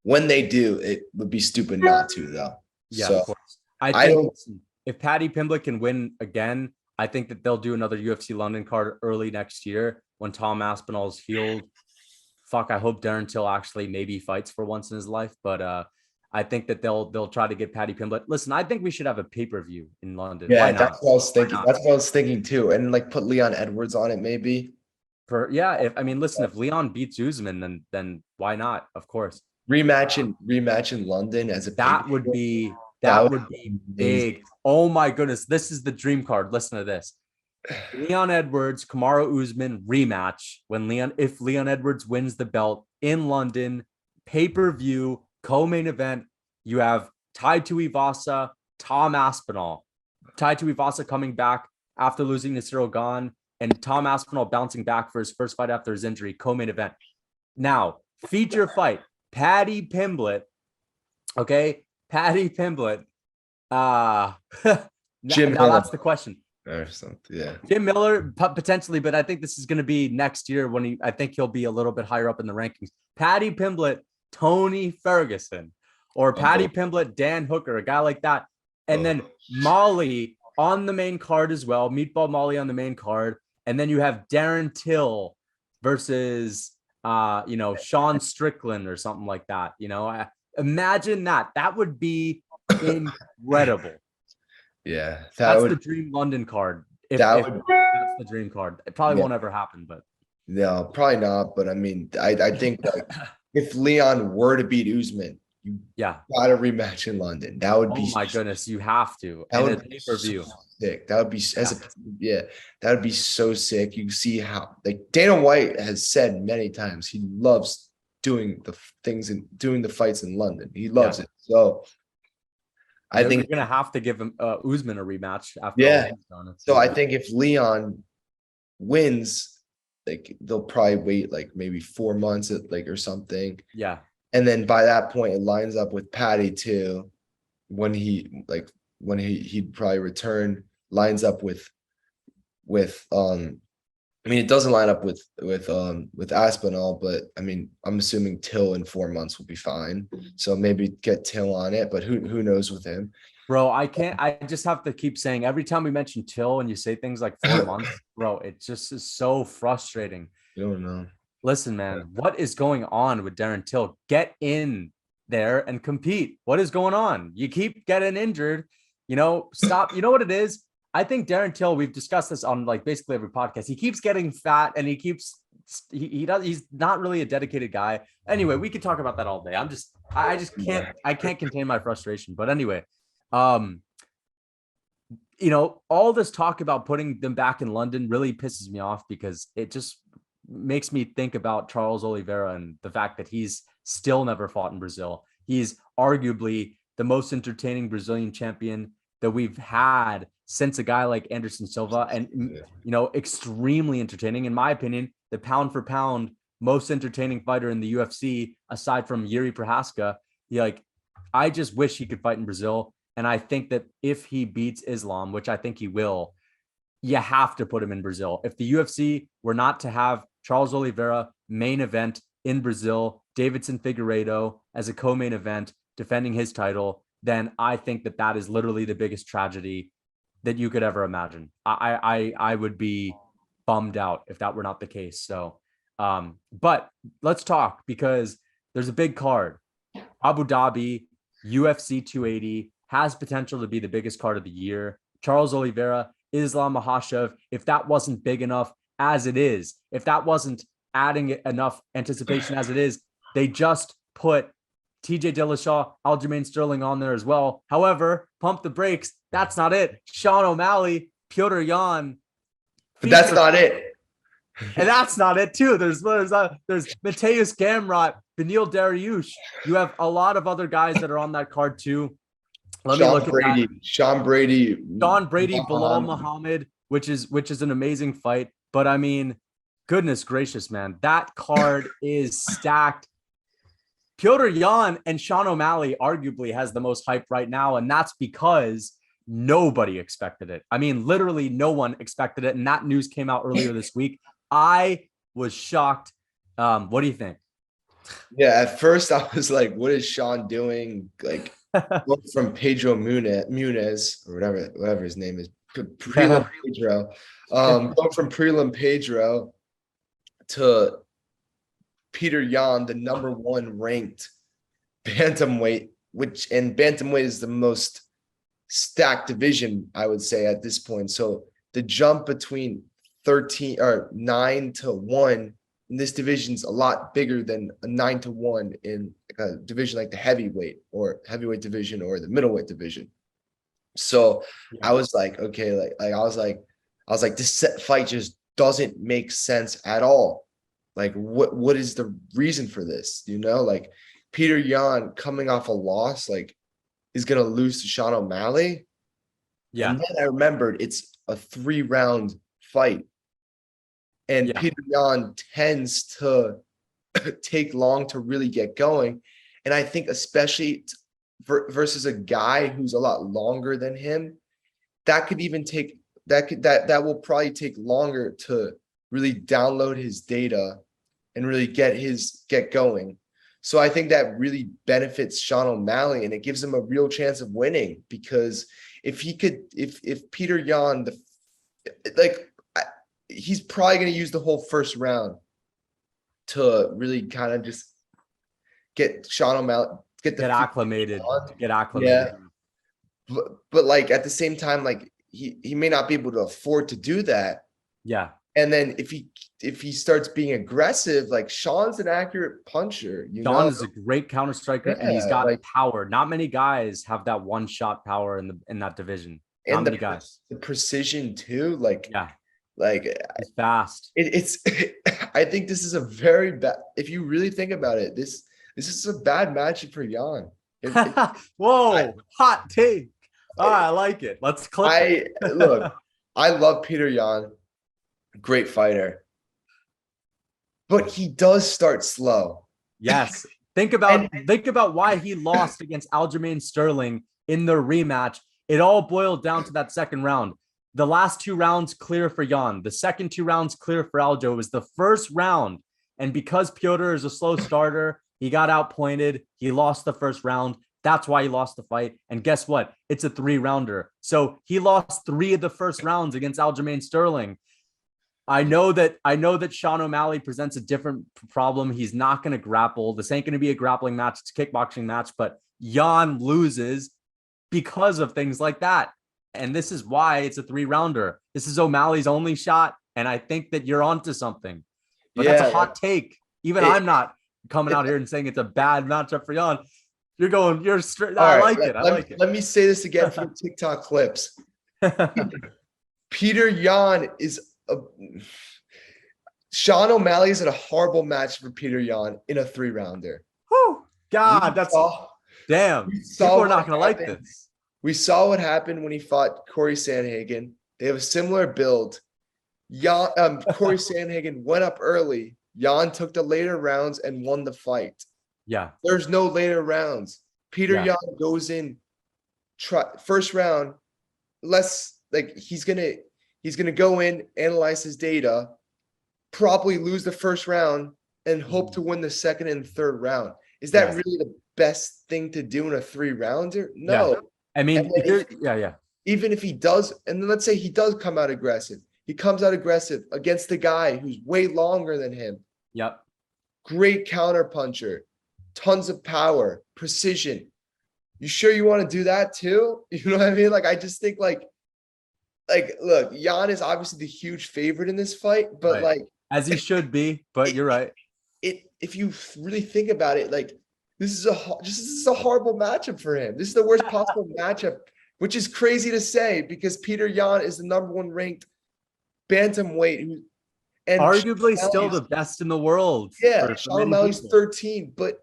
when they do, it would be stupid not to, though. Yeah, so, of course. I think if Paddy Pimblett can win again, I think that they'll do another UFC London card early next year when Tom Aspinall's healed. Fuck, I hope Darren Till actually maybe fights for once in his life, but I think that they'll try to get Paddy Pimblett. Listen, I think we should have a pay-per-view in London. Yeah, that's what I was thinking. That's what I was thinking too, and like put Leon Edwards on it, maybe. If Leon beats Usman, then why not? Of course. Rematch in London as a that would be big. Oh my goodness, this is the dream card. Listen to this: Leon Edwards, Kamaru Usman rematch if Leon Edwards wins the belt in London, pay-per-view, co-main event. You have Tai Tuivasa, Tom Aspinall. Tai Tuivasa coming back after losing to Cyril Gane, and Tom Aspinall bouncing back for his first fight after his injury, co-main event. Now, feature fight, Paddy Pimblett. Okay, Paddy Pimblett. Jim now that's the question. Or something, yeah. Jim Miller potentially, but I think this is going to be next year when I think he'll be a little bit higher up in the rankings. Paddy Pimblett, Tony Ferguson, or Paddy Pimblett, Dan Hooker, a guy like that, and then Molly on the main card as well. Meatball Molly on the main card, and then you have Darren Till versus Sean Strickland or something like that. Imagine that. That would be incredible. Yeah, That's the dream London card. If that that's the dream card, it probably won't ever happen. But no, probably not. But I mean, I think like if Leon were to beat Usman, you got a rematch in London. That would be. Oh my goodness, you have to. That and would a be pay-per-view. so sick. That would be that would be so sick. You see how like Dana White has said many times he loves doing the things and doing the fights in London. He loves it. So I think you're gonna have to give him Usman a rematch after all done. So I think if Leon wins, like they'll probably wait like maybe 4 months or something. Yeah. And then by that point it lines up with Paddy too, when he'd probably return, lines up with I mean, it doesn't line up with Aspinall, but I mean, I'm assuming Till in 4 months will be fine. So maybe get Till on it, but who knows with him. Bro, I just have to keep saying every time we mention Till and you say things like 4 months, bro, it just is so frustrating. I don't know. Listen, man, what is going on with Darren Till? Get in there and compete. What is going on? You keep getting injured, stop. You know what it is? I think Darren Till, we've discussed this on like basically every podcast. He keeps getting fat and he's not really a dedicated guy. Anyway, we could talk about that all day. I can't contain my frustration. But anyway, all this talk about putting them back in London really pisses me off because it just makes me think about Charles Oliveira and the fact that he's still never fought in Brazil. He's arguably the most entertaining Brazilian champion that we've had since a guy like Anderson Silva, and extremely entertaining, in my opinion, the pound for pound most entertaining fighter in the UFC, aside from Yuri Prohaska. I just wish he could fight in Brazil. And I think that if he beats Islam, which I think he will, you have to put him in Brazil. If the UFC were not to have Charles Oliveira main event in Brazil, Davidson Figueiredo as a co-main event defending his title, then I think that is literally the biggest tragedy that you could ever imagine. I would be bummed out if that were not the case. So, but let's talk, because there's a big card. Abu Dhabi, UFC 280 has potential to be the biggest card of the year. Charles Oliveira, Islam Makhachev. If that wasn't big enough as it is, if that wasn't adding enough anticipation as it is, they just put TJ Dillashaw, Aljamain Sterling on there as well. However, pump the brakes. That's not it. Sean O'Malley, Petr Yan. But that's not it. And that's not it too. There's Mateus Gamrot, Beneil Dariush. You have a lot of other guys that are on that card too. Let me look at that. Sean Brady, Bilal Muhammad, which is an amazing fight. But I mean, goodness gracious, man, that card is stacked. Petr Yan and Sean O'Malley arguably has the most hype right now, and that's because nobody expected it. I mean, literally no one expected it, and that news came out earlier this week. I was shocked. What do you think? Yeah, at first I was like, what is Sean doing? Like, from Pedro Munez or whatever his name is, Prelim Pedro. Going from Prelim Pedro to Petr Yan, the number 1 ranked bantamweight, and bantamweight is the most stacked division, I would say, at this point. So the jump between 9 to 1 in this division is a lot bigger than a 9 to 1 in a division like the heavyweight division or the middleweight division. So I was like, okay, I was like, this fight just doesn't make sense at all. Like, what is the reason for this? Like Petr Yan coming off a loss, like, is going to lose to Sean O'Malley. Yeah. And then I remembered it's a 3-round fight. And Petr Yan tends to take long to really get going. And I think especially versus a guy who's a lot longer than him, that will probably take longer to really download his data and really get going. So I think that really benefits Sean O'Malley, and it gives him a real chance of winning, because if Petr Yan, he's probably going to use the whole first round to really kind of just get Sean O'Malley, get the Get feet acclimated. on. Get acclimated. Yeah. But like at the same time, like he may not be able to afford to do that. Yeah. And then if he starts being aggressive, like Sean's an accurate puncher, you Sean know? is a great counter striker, and he's Yeah, got like power. Not many guys have that one shot power in that division. Not and many guys. the precision too. Like Yeah, like he's fast. it's I think this is a very bad if you really think about it, this is a bad matchup for Yan. Whoa, hot take. Oh, I like it. Let's clip it. Look, I love Petr Yan, great fighter, but he does start slow. Yes. Think about why he lost against Aljamain Sterling in their rematch. It all boiled down to that second round. The last 2 rounds clear for Yan. The second 2 rounds clear for Aljo. It was the first round. And because Piotr is a slow starter, he got outpointed. He lost the first round. That's why he lost the fight. And guess what? It's a 3-rounder. So he lost 3 of the first rounds against Aljamain Sterling. I know that Sean O'Malley presents a different problem. He's not going to grapple. This ain't going to be a grappling match. It's a kickboxing match. But Yan loses because of things like that. And this is why it's a 3-rounder. This is O'Malley's only shot. And I think that you're onto something. But that's a hot take. Even I'm not coming out here and saying it's a bad matchup for Yan. You're straight. I like it. Let me say this again for the TikTok clips. Petr Yan is Sean O'Malley is in a horrible match for Petr Yan in a 3-rounder. Whew, God, damn. People are not going to like this. We saw what happened when he fought Corey Sandhagen. They have a similar build. Corey Sandhagen went up early. Yan took the later rounds and won the fight. Yeah. There's no later rounds. Petr Yan goes in first round. He's gonna go in, analyze his data, probably lose the first round, and hope to win the second and third round. Is that really the best thing to do in a 3-rounder? No. Yeah. I mean, even if he does, and then let's say he does come out aggressive. He comes out aggressive against the guy who's way longer than him. Yep. Great counter puncher, tons of power, precision. You sure you want to do that too? You know what I mean? Like, I just think like, look, Yan is obviously the huge favorite in this fight, but like, as he should be, but you're right. If you really think about it, like, this is a horrible matchup for him. This is the worst possible matchup, which is crazy to say because Petr Yan is the #1 ranked bantamweight and arguably still the best in the world. Yeah, Sean O'Malley's 13, but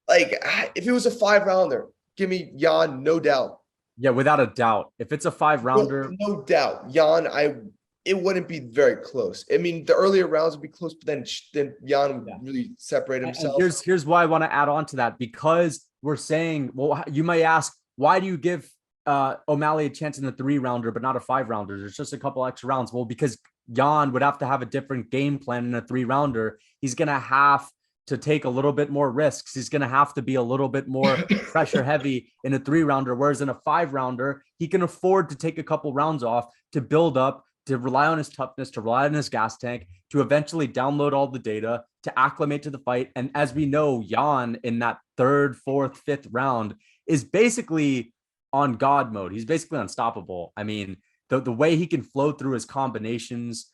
like if it was a 5-rounder, give me Yan, no doubt. Yeah, without a doubt. If it's a 5-rounder, no doubt, Yan, it wouldn't be very close. I mean, the earlier rounds would be close, but then Yan would really separate himself. And here's why I want to add on to that, because we're saying, well, you might ask, why do you give O'Malley a chance in the 3-rounder, but not a 5-rounder? There's just a couple extra rounds. Well, because Yan would have to have a different game plan in a 3-rounder. He's going to have to take a little bit more risks. He's going to have to be a little bit more pressure heavy in a 3-rounder. Whereas in a 5-rounder, he can afford to take a couple rounds off to build up, to rely on his toughness, to rely on his gas tank, to eventually download all the data, to acclimate to the fight. And as we know, Yan in that 3rd, 4th, 5th round is basically on God mode. He's basically unstoppable. I mean, the way he can flow through his combinations,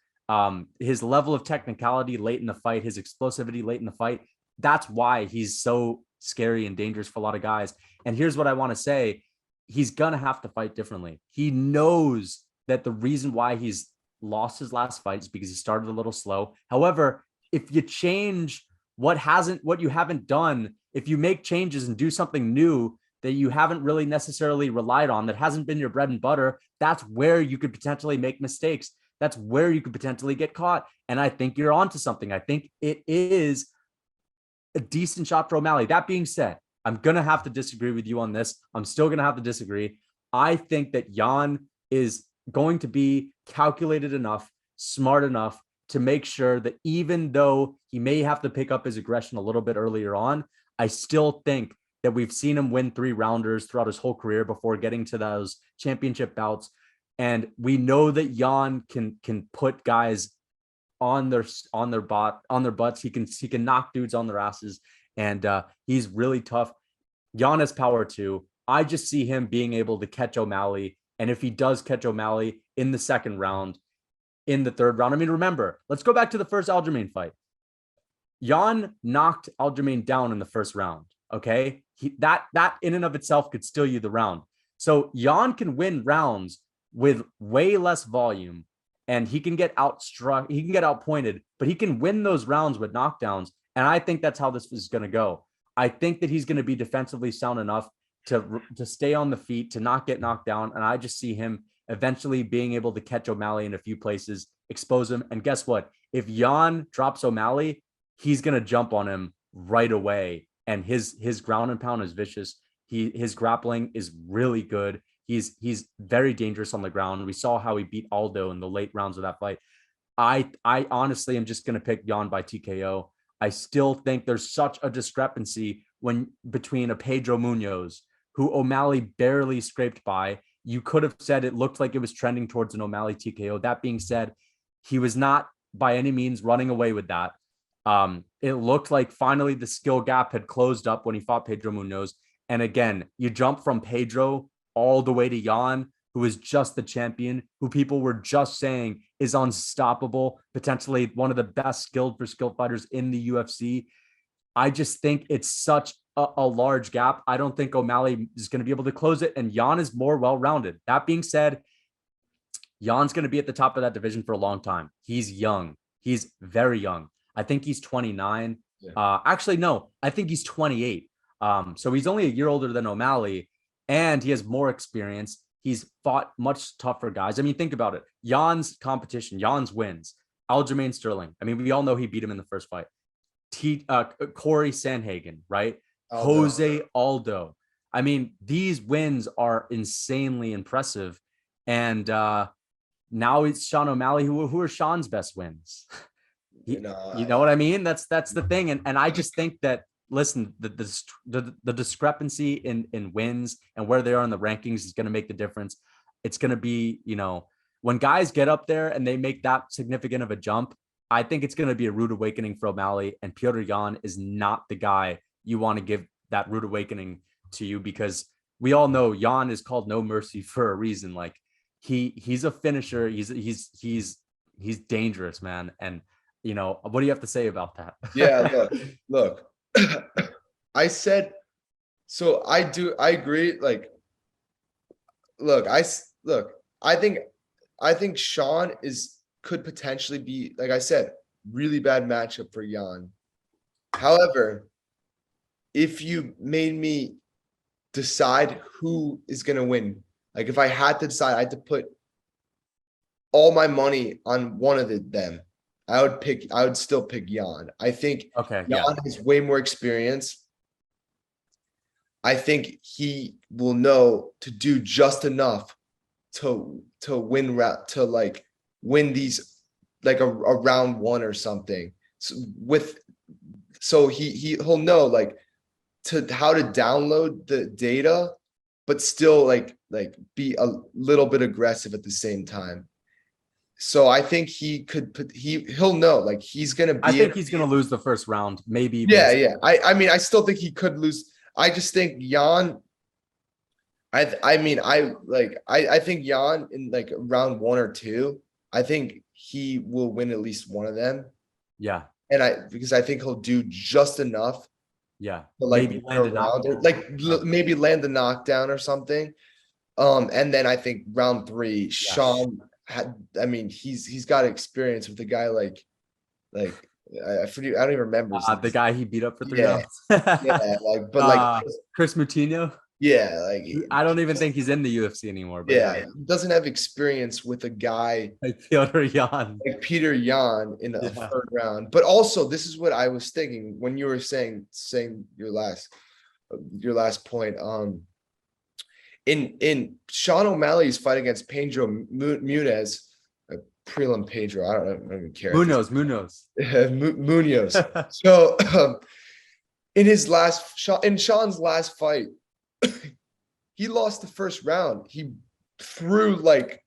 his level of technicality late in the fight, his explosivity late in the fight, that's why he's so scary and dangerous for a lot of guys. And here's what I want to say. He's going to have to fight differently. He knows that the reason why he's lost his last fight is because he started a little slow. However, if you change what you haven't done, if you make changes and do something new that you haven't really necessarily relied on, that hasn't been your bread and butter, that's where you could potentially make mistakes. That's where you could potentially get caught. And I think you're onto something. I think it is a decent shot for O'Malley. That being said, I'm going to have to disagree with you on this. I'm still going to have to disagree. I think that Yan is going to be calculated enough, smart enough to make sure that even though he may have to pick up his aggression a little bit earlier on, I still think that we've seen him win 3-rounders throughout his whole career before getting to those championship bouts. And we know that Yan can put guys on their butts. He can knock dudes on their asses, and he's really tough. Yan has power too. I just see him being able to catch O'Malley. And if he does catch O'Malley in the second round, in the third round, I mean, remember, let's go back to the first Aljamain fight. Yan knocked Aljamain down in the first round. Okay. That in and of itself could steal you the round. So Yan can win rounds with way less volume, and he can get outstruck, he can get outpointed, but he can win those rounds with knockdowns. And I think that's how this is going to go. I think that he's going to be defensively sound enough to stay on the feet, to not get knocked down. And I just see him eventually being able to catch O'Malley in a few places, expose him. And guess what? If Yan drops O'Malley, he's going to jump on him right away. And his ground and pound is vicious. His grappling is really good. He's very dangerous on the ground. We saw how he beat Aldo in the late rounds of that fight. I honestly am just going to pick Yan by TKO. I still think there's such a discrepancy between a Pedro Munoz, who O'Malley barely scraped by. You could have said it looked like it was trending towards an O'Malley TKO. That being said, he was not by any means running away with that. It looked like finally the skill gap had closed up when he fought Pedro Munoz. And again, you jump from Pedro all the way to Yan, who is just the champion, who people were just saying is unstoppable, potentially one of the best skilled for skilled fighters in the UFC. I just think it's such a large gap. I don't think O'Malley is going to be able to close it, and Yan is more well-rounded. That being said, Yan's going to be at the top of that division for a long time. He's young. He's very young. I think he's 29. Yeah. Actually, no, I think he's 28. So he's only a year older than O'Malley, and he has more experience. He's fought much tougher guys. I mean, think about it. Yan's competition, Yan's wins. Aljamain Sterling. I mean, we all know he beat him in the first fight. Corey Sandhagen, right? Jose Aldo. I mean, these wins are insanely impressive. And now it's Sean O'Malley. Who are Sean's best wins? You know what I mean? That's the thing. And I just think that, listen, the discrepancy in wins and where they are in the rankings is going to make the difference. It's going to be, when guys get up there and they make that significant of a jump, I think it's going to be a rude awakening for O'Malley, and Petr Yan is not the guy you want to give that rude awakening to you, because we all know Yan is called No Mercy for a reason. Like he's a finisher. He's dangerous, man. And what do you have to say about that? Yeah, look, I said, so I agree. Like, I think Sean could potentially be, like I said, really bad matchup for Yan. However, if you made me decide who is going to win, like if I had to decide, I had to put all my money on one of them, I would still pick Yan. I think Yan has way more experience. I think he will know to do just enough to win these, like a round one or something. So he'll know like how to download the data, but still like be a little bit aggressive at the same time. So I think he'll know, like he's gonna be. I think he's gonna lose the first round, maybe. Yeah. I mean, I still think he could lose. I just think Yan. I think Yan in like round 1 or 2. I think he will win at least one of them. Yeah. And because I think he'll do just enough. Yeah. To maybe maybe land the knockdown or something. And then I think round 3, Sean he's got experience with a guy like I don't even remember the guy he beat up for 3 rounds. Chris Moutinho. Yeah, like I don't even think he's in the UFC anymore. But he doesn't have experience with a guy like Petr Yan. Like Petr Yan in the third round. But also, this is what I was thinking when you were saying your last point. In Sean O'Malley's fight against Pedro Munoz, prelim Pedro, I don't even care. Munoz. Munoz. So in Sean's last fight, he lost the first round. He threw like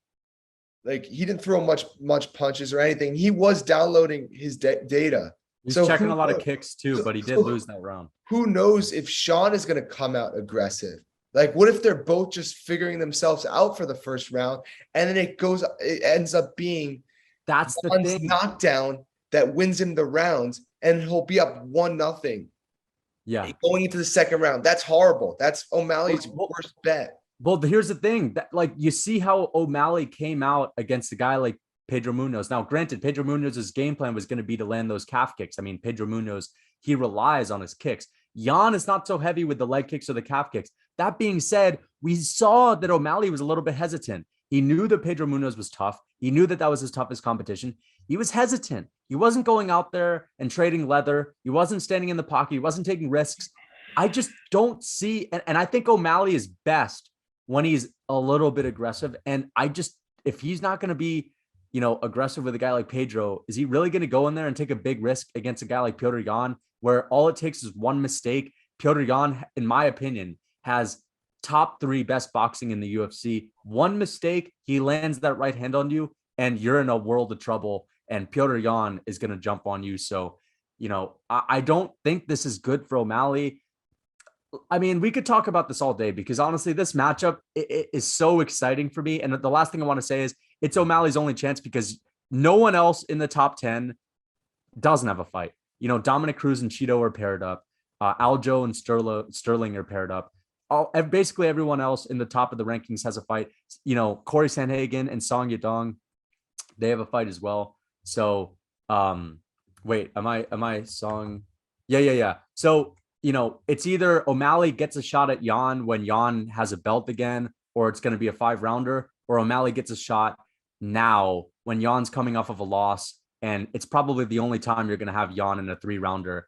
he didn't throw much punches or anything. He was downloading his data. He's So checking who a lot of knows? kicks too, but he did So lose that round. who knows if Sean is going to come out aggressive? Like, what if they're both just figuring themselves out for the first round, and then it ends up being That's the Juan's thing. knockdown that wins him the rounds, and he'll be up 1-0 Yeah. going into the second round. That's horrible. That's O'Malley's Well, worst bet. Well, here's the thing that like you see how O'Malley came out against a guy like Pedro Munoz. Now, granted, Pedro Munoz's game plan was going to be to land those calf kicks. I mean, Pedro Munoz, he relies on his kicks. Yan is not so heavy with the leg kicks or the calf kicks. That being said, we saw that O'Malley was a little bit hesitant. He knew that Pedro Munoz was tough. He knew that that was his toughest competition. He was hesitant. He wasn't going out there and trading leather. He wasn't standing in the pocket. He wasn't taking risks. I just don't see, and I think O'Malley is best when he's a little bit aggressive. And if he's not going to be, aggressive with a guy like Pedro, is he really going to go in there and take a big risk against a guy like Petr Yan, where all it takes is one mistake? Petr Yan, in my opinion, has top 3 best boxing in the UFC. One mistake, he lands that right hand on you, and you're in a world of trouble. And Petr Yan is going to jump on you. So, I don't think this is good for O'Malley. I mean, we could talk about this all day because honestly, this matchup is so exciting for me. And the last thing I want to say is it's O'Malley's only chance because no one else in the top 10 doesn't have a fight. Dominic Cruz and Cheeto are paired up. Aljo and Sterling are paired up. Basically everyone else in the top of the rankings has a fight. Corey Sanhagen and Song Yadong, they have a fight as well. So, wait, am I Song? Yeah. So, it's either O'Malley gets a shot at Yan when Yan has a belt again, or it's going to be a 5-rounder, or O'Malley gets a shot now when Yan's coming off of a loss. And it's probably the only time you're going to have Yan in a 3-rounder,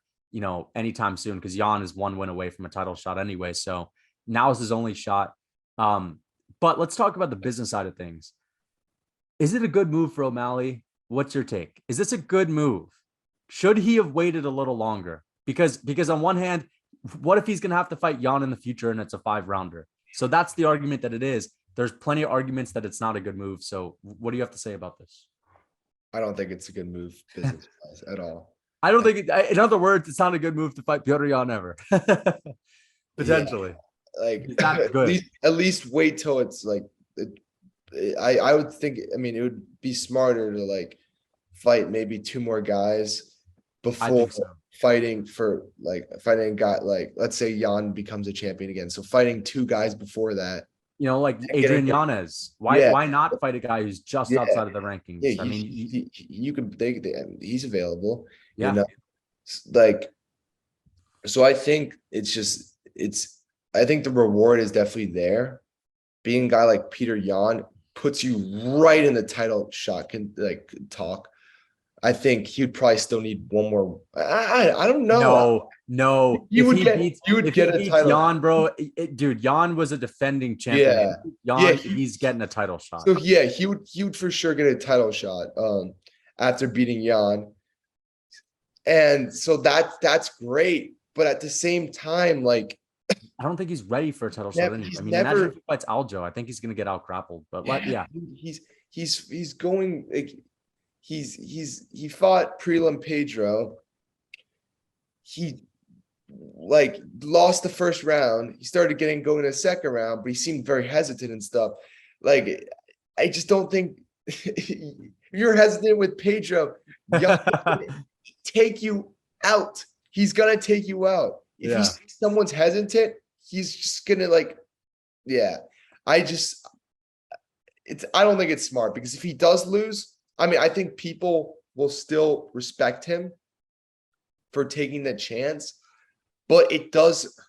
anytime soon, because Yan is 1 win away from a title shot anyway. So now is his only shot. But let's talk about the business side of things. Is it a good move for O'Malley? What's your take? Is this a good move? Should he have waited a little longer? Because on one hand, what if he's going to have to fight Yan in the future and it's a 5-rounder? So that's the argument that it is. There's plenty of arguments that it's not a good move. So what do you have to say about this? I don't think it's a good move business-wise at all. I don't think, in other words, it's not a good move to fight Petr Yan ever. Potentially. Yeah, like not good. At least wait till it's like, I would think, it would be smarter to like fight maybe 2 more guys before fighting a guy, like, let's say Yan becomes a champion again. So fighting 2 guys before that. Like Adrian Yanez. Why not fight a guy who's just outside of the rankings? Yeah, you can he's available. Yeah. So I think I think the reward is definitely there. Being a guy like Petr Yan puts you right in the title shot talk. I think he'd probably still need 1 more. I don't know. No. You would get a title. Yan, bro. Dude, Yan was a defending champion. Yan, he's getting a title shot. So yeah, he would for sure get a title shot after beating Yan. And so that's great. But at the same time, like, I don't think he's ready for a title shot. Imagine if he fights Aljo. I think he's going to get out grappled. But he's going like. He fought Prelim Pedro. He like lost the first round. He started going to the second round, but he seemed very hesitant and stuff. Like, I just don't think you're hesitant with Pedro. Take you out. He's gonna take you out. If someone's hesitant, he's just gonna I don't think it's smart, because if he does lose, I think people will still respect him for taking the chance, but it does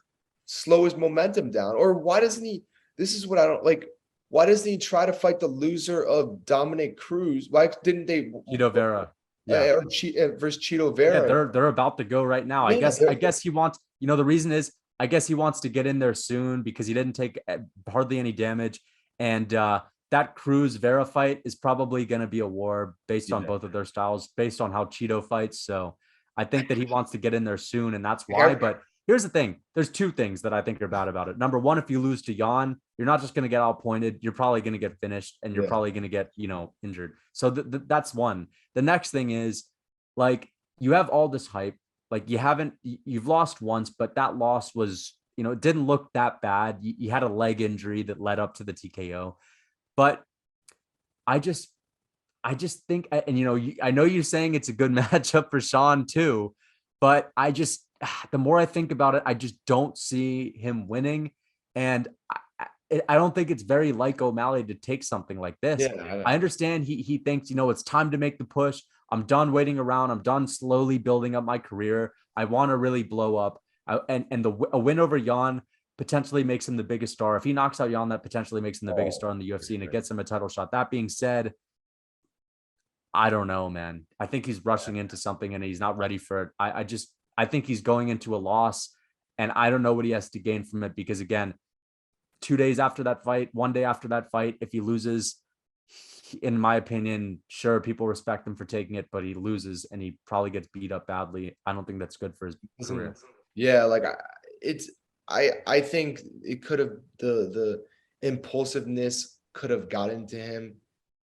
slow his momentum down. Or why doesn't he? This is what I don't like. Why doesn't he try to fight the loser of Dominic Cruz? Why didn't they? Cheeto Vera. Versus Cheeto Vera. Yeah, they're about to go right now. I guess he wants. The reason is I guess he wants to get in there soon because he didn't take hardly any damage, and that Cruz Vera fight is probably going to be a war based on both of their styles, based on how Cheeto fights. So I think that he wants to get in there soon, and that's why. But here's the thing. There's 2 things that I think are bad about it. Number one, if you lose to Yan, you're not just going to get outpointed. You're probably going to get finished, and you're probably going to get, injured. So that's one. The next thing is, like, you have all this hype. Like you've lost once, but that loss was, it didn't look that bad. You had a leg injury that led up to the TKO, but I just, I just think, and I know you're saying it's a good matchup for Sean too, but the more I think about it, I just don't see him winning. And I don't think it's very like O'Malley to take something like this. Yeah, I understand he thinks, it's time to make the push. I'm done waiting around. I'm done slowly building up my career. I want to really blow up. A win over Yan potentially makes him the biggest star. If he knocks out Yan, that potentially makes him the biggest star in the UFC, and it gets him a title shot. That being said, I don't know, man. I think he's rushing into something and he's not ready for it. I think he's going into a loss, and I don't know what he has to gain from it, because again, 2 days after that fight, 1 day after that fight, if he loses, in my opinion, sure, people respect him for taking it, but he loses and he probably gets beat up badly. I don't think that's good for his career. Yeah, like I think it could have, the impulsiveness could have gotten to him.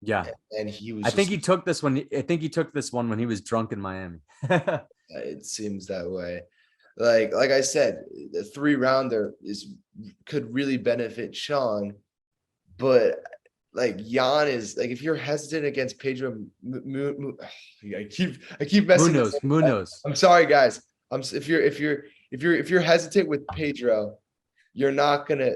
Yeah. And he was I think he took this one. I think he took this one when he was drunk in Miami. It seems that way. Like I said, the 3-rounder could really benefit Sean, but like Yan is like, if you're hesitant against Pedro, I keep messing this up. Munoz. I'm sorry, guys. If you're hesitant with Pedro, you're not gonna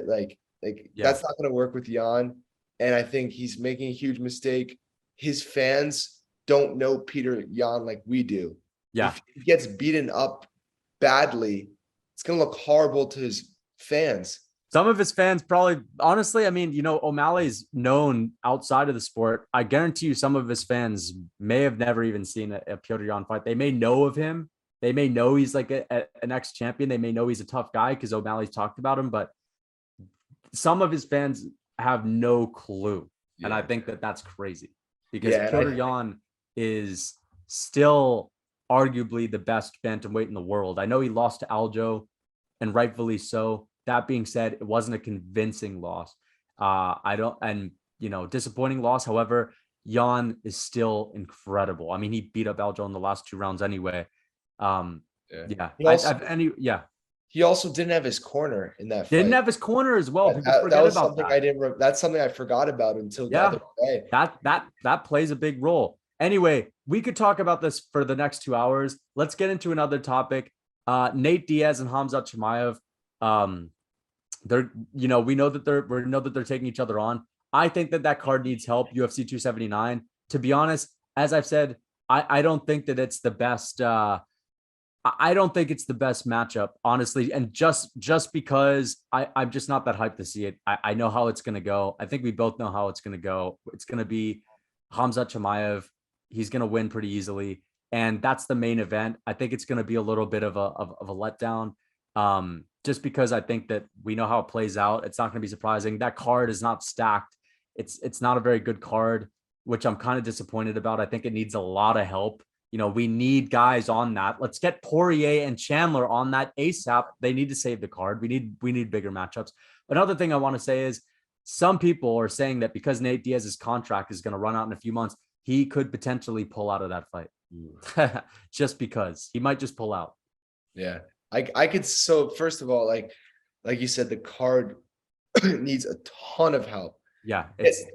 that's not gonna work with Yan. And I think he's making a huge mistake. His fans don't know Petr Yan like we do. Yeah. If he gets beaten up badly, it's gonna look horrible to his fans. Some of his fans probably, honestly, I mean, O'Malley's known outside of the sport. I guarantee you some of his fans may have never even seen a Petr Yan fight. They may know of him. They may know he's like an ex-champion. They may know he's a tough guy because O'Malley's talked about him, but some of his fans have no clue. Yeah. And I think that's crazy, because Petr Yan is still arguably the best bantamweight in the world. I know he lost to Aljo, and rightfully so. That being said, it wasn't a convincing loss. Disappointing loss. However, Yan is still incredible. I mean, he beat up Aljo in the last 2 rounds anyway. He also didn't have his corner in that fight. Didn't have his corner as well. That's something I forgot about until the other day. That plays a big role. Anyway, we could talk about this for the next 2 hours. Let's get into another topic. Nate Diaz and Khamzat Chimaev. We know that they're taking each other on. I think that card needs help. UFC 279. To be honest, as I've said, I don't think that it's the best. I don't think it's the best matchup, honestly. And just because I'm just not that hyped to see it. I know how it's going to go. I think we both know how it's going to go. It's going to be Khamzat Chimaev. He's going to win pretty easily. And that's the main event. I think it's going to be a little bit of a letdown. Just because I think that we know how it plays out. It's not going to be surprising. That card is not stacked. It's not a very good card, which I'm kind of disappointed about. I think it needs a lot of help. We need guys on that. Let's get Poirier and Chandler on that ASAP. They need to save the card. We need bigger matchups. Another thing I want to say is, some people are saying that because Nate Diaz's contract is going to run out in a few months, he could potentially pull out of that fight. Just because he might just pull out. Yeah. I could. So first of all, like you said, the card needs a ton of help. Yeah,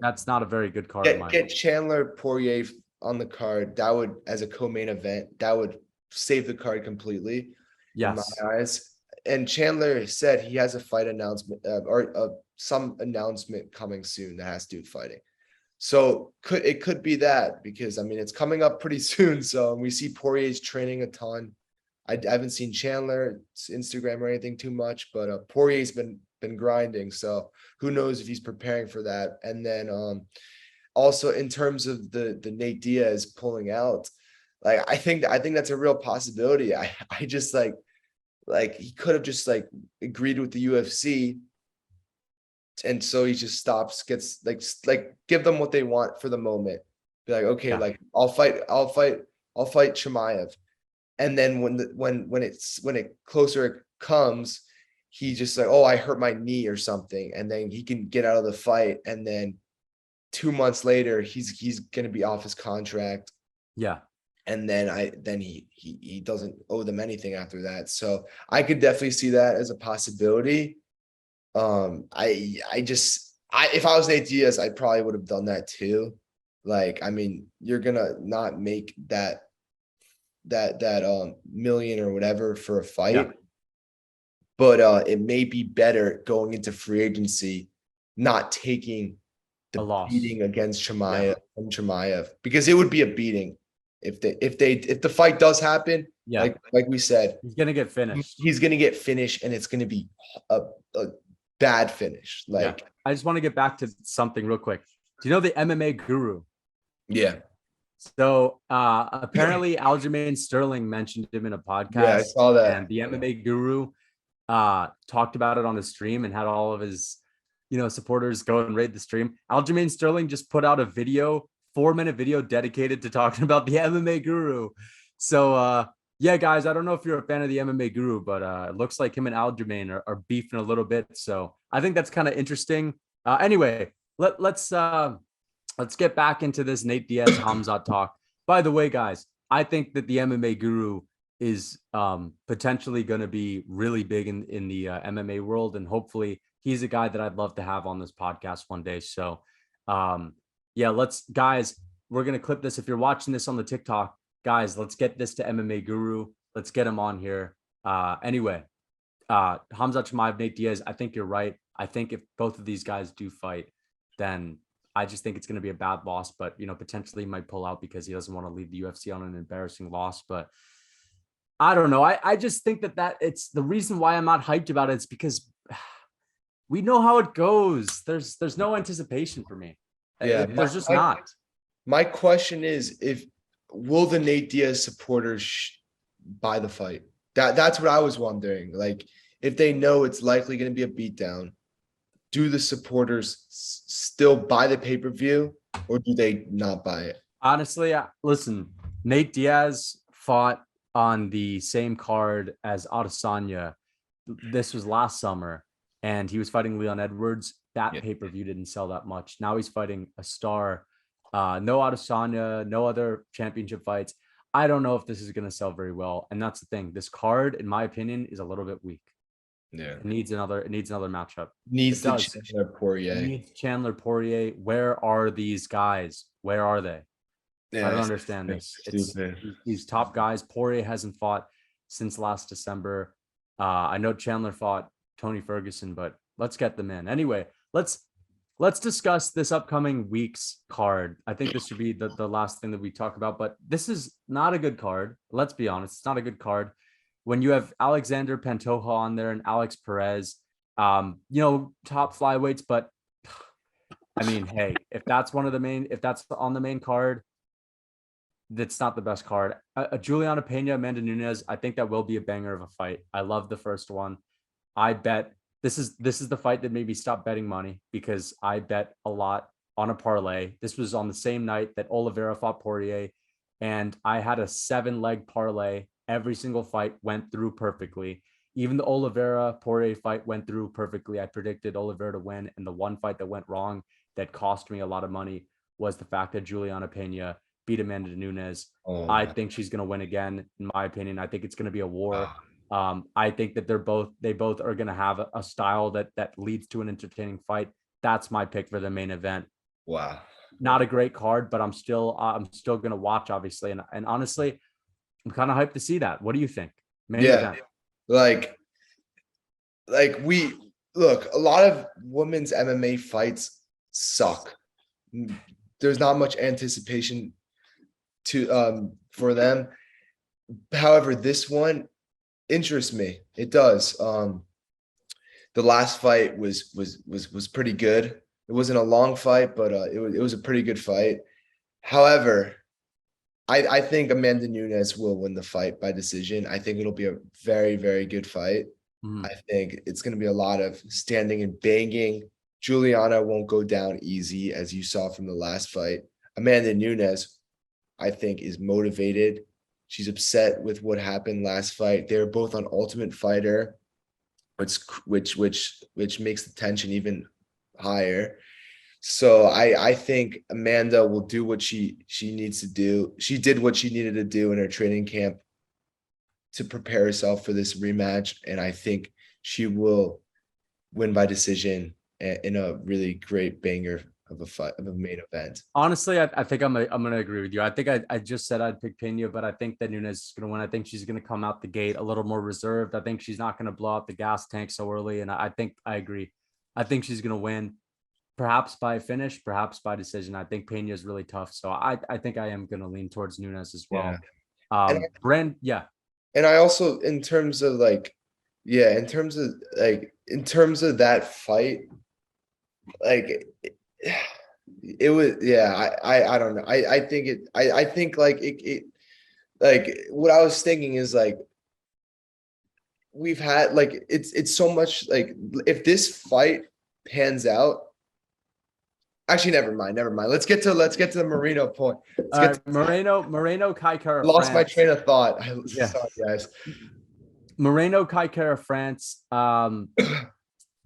that's not a very good card. Get Chandler Poirier on the card. That would, as a co-main event, that would save the card completely. Yes. In my eyes. And Chandler said he has a fight announcement or some announcement coming soon that has to do with fighting. So it could be that, because I mean it's coming up pretty soon. So we see Poirier's training a ton. I haven't seen Chandler's Instagram or anything too much, but Poirier's been grinding. So who knows if he's preparing for that. And then also in terms of the Nate Diaz pulling out, I think that's a real possibility. I just like he could have just agreed with the UFC, and so he just stops, gets give them what they want for the moment. Be like, okay, I'll fight Chimaev. And then when it closer comes, he just I hurt my knee or something, and then he can get out of the fight, and then 2 months later he's gonna be off his contract. Yeah. and then he doesn't owe them anything after that. So I could definitely see that as a possibility. If I was Nate Diaz, I probably would have done that too. Like, I mean, you're gonna not make that million or whatever for a fight. Yeah. But it may be better going into free agency, not taking A the loss. beating against Chimaev, because it would be a beating if the fight does happen. Yeah. Like we said, He's gonna get finished. he's gonna get finished, and it's gonna be a bad finish. Like, yeah. I just want to get back to something real quick. Do you know the MMA Guru? yeah. So apparently Aljamain Sterling mentioned him in a podcast. Yeah, I saw that. And the MMA Guru talked about it on his stream and had all of his, supporters go and raid the stream. Aljamain Sterling just put out a video, 4-minute video dedicated to talking about the MMA Guru. So yeah, guys, I don't know if you're a fan of the MMA Guru, but it looks like him and Aljamain are beefing a little bit. So I think that's kind of interesting. Anyway, let's get back into this Nate Diaz Khamzat talk. By the way, guys, I think that the MMA Guru is potentially going to be really big in the MMA world, and hopefully he's a guy that I'd love to have on this podcast one day. So yeah, guys, we're going to clip this. If you're watching this on the TikTok, guys, let's get this to MMA Guru. Let's get him on here. Anyway, Khamzat Chimaev, Nate Diaz, I think you're right. I think if both of these guys do fight, then I just think it's going to be a bad loss, but, potentially he might pull out because he doesn't want to leave the UFC on an embarrassing loss. But I don't know. I just think that it's the reason why I'm not hyped about it. It's because we know how it goes. There's no anticipation for me. Yeah, there's just not. My question is, will the Nate Diaz supporters buy the fight? That's what I was wondering. Like, if they know it's likely going to be a beatdown, do the supporters still buy the pay-per-view, or do they not buy it? Honestly, listen, Nate Diaz fought on the same card as Adesanya. This was last summer, and he was fighting Leon Edwards. That pay-per-view didn't sell that much. Now he's fighting a star. No Adesanya, no other championship fights. I don't know if this is going to sell very well. And that's the thing. This card, in my opinion, is a little bit weak. Yeah. It needs another matchup. Needs Chandler Poirier. Needs Chandler Poirier. Where are these guys? Where are they? Yeah, I don't understand this. It's these top guys. Poirier hasn't fought since last December. I know Chandler fought Tony Ferguson, but let's get them in. Anyway, let's discuss this upcoming week's card. I think this should be the last thing that we talk about, but this is not a good card. Let's be honest. It's not a good card. When you have Alexander Pantoja on there and Alex Perez, top flyweights, but I mean, hey, if that's on the main card, that's not the best card. Juliana Pena, Amanda Nunes, I think that will be a banger of a fight. I love the first one. I bet this is the fight that made me stop betting money, because I bet a lot on a parlay. This was on the same night that Oliveira fought Poirier, and I had a 7-leg parlay. Every single fight went through perfectly. Even the Oliveira Poirier fight went through perfectly. I predicted Oliveira to win, and the one fight that went wrong that cost me a lot of money was the fact that Juliana Pena beat Amanda Nunes. I think she's going to win again, in my opinion. I think it's going to be a war. I think that they both are going to have a style that leads to an entertaining fight. That's my pick for the main event. Wow. Not a great card, but I'm still going to watch, obviously. And honestly, I'm kind of hyped to see that. What do you think? Main event. Like we look, a lot of women's MMA fights suck. There's not much anticipation for them. However, this one interests me. It does. The last fight was pretty good. It wasn't a long fight, but it was a pretty good fight. However, I think Amanda Nunes will win the fight by decision. I think it'll be a very, very good fight. I think it's going to be a lot of standing and banging. Juliana won't go down easy, as you saw from the last fight. Amanda Nunes, I think, is motivated. She's upset with what happened last fight. They're both on Ultimate Fighter, which makes the tension even higher. So I think Amanda will do what she needs to do. She did what she needed to do in her training camp to prepare herself for this rematch, and I think she will win by decision in a really great banger of a fight, of a main event. Honestly, I think I'm gonna agree with you. I think I just said I'd pick Pena, but I think that Nunes is gonna win. I think she's gonna come out the gate a little more reserved. I think she's not gonna blow out the gas tank so early, and I think I agree. I think she's gonna win, perhaps by finish, perhaps by decision. I think Pena is really tough, so I think I am gonna lean towards Nunes as well. Yeah. And Brand, yeah. And I also, in terms of like, yeah, in terms of that fight, like it was, yeah, I don't know. I think like like what I was thinking is like, we've had like, it's so much like, if this fight pans out, actually, never mind. Let's get to the Marino point. All right, Moreno, Kai Kara, Lost my France. train of thought. Yeah. Sorry, guys. Moreno, Kai Kara, France.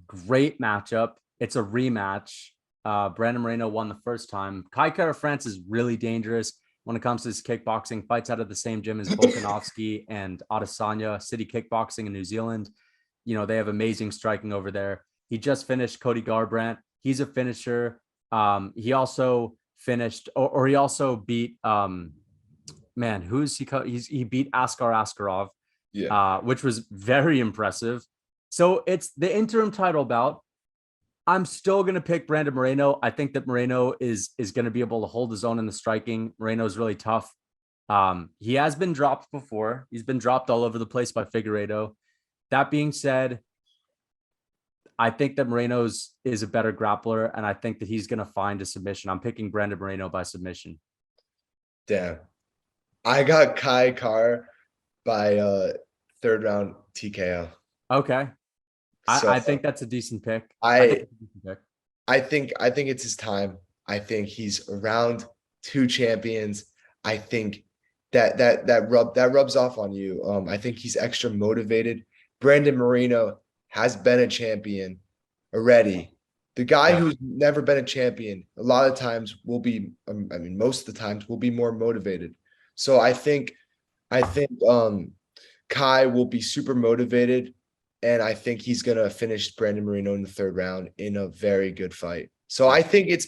Great matchup. It's a rematch. Brandon Moreno won the first time. Kai Kara France is really dangerous when it comes to his kickboxing. Fights out of the same gym as Volkanovski and Adesanya, City Kickboxing in New Zealand. You know, they have amazing striking over there. He just finished Cody Garbrandt. He's a finisher. He also finished, or he also beat, man, who's he? He beat Askar Askarov, which was very impressive. So it's the interim title bout. I'm still going to pick Brandon Moreno. I think that Moreno is going to be able to hold his own in the striking. Moreno is really tough. He has been dropped before. He's been dropped all over the place by Figueiredo. That being said, I think that Moreno's is a better grappler, and I think that he's going to find a submission. I'm picking Brandon Moreno by submission. Damn. I got Kai Kara by third round TKO. Okay. So I think that's a decent pick. I think it's his time. I think he's around two champions. I think that rubs off on you. I think he's extra motivated. Brandon Moreno has been a champion already. The guy who's never been a champion, a lot of times will be, I mean, most of the times will be more motivated. So I think Kai will be super motivated. And I think he's going to finish Brandon Moreno in the third round in a very good fight. So I think it's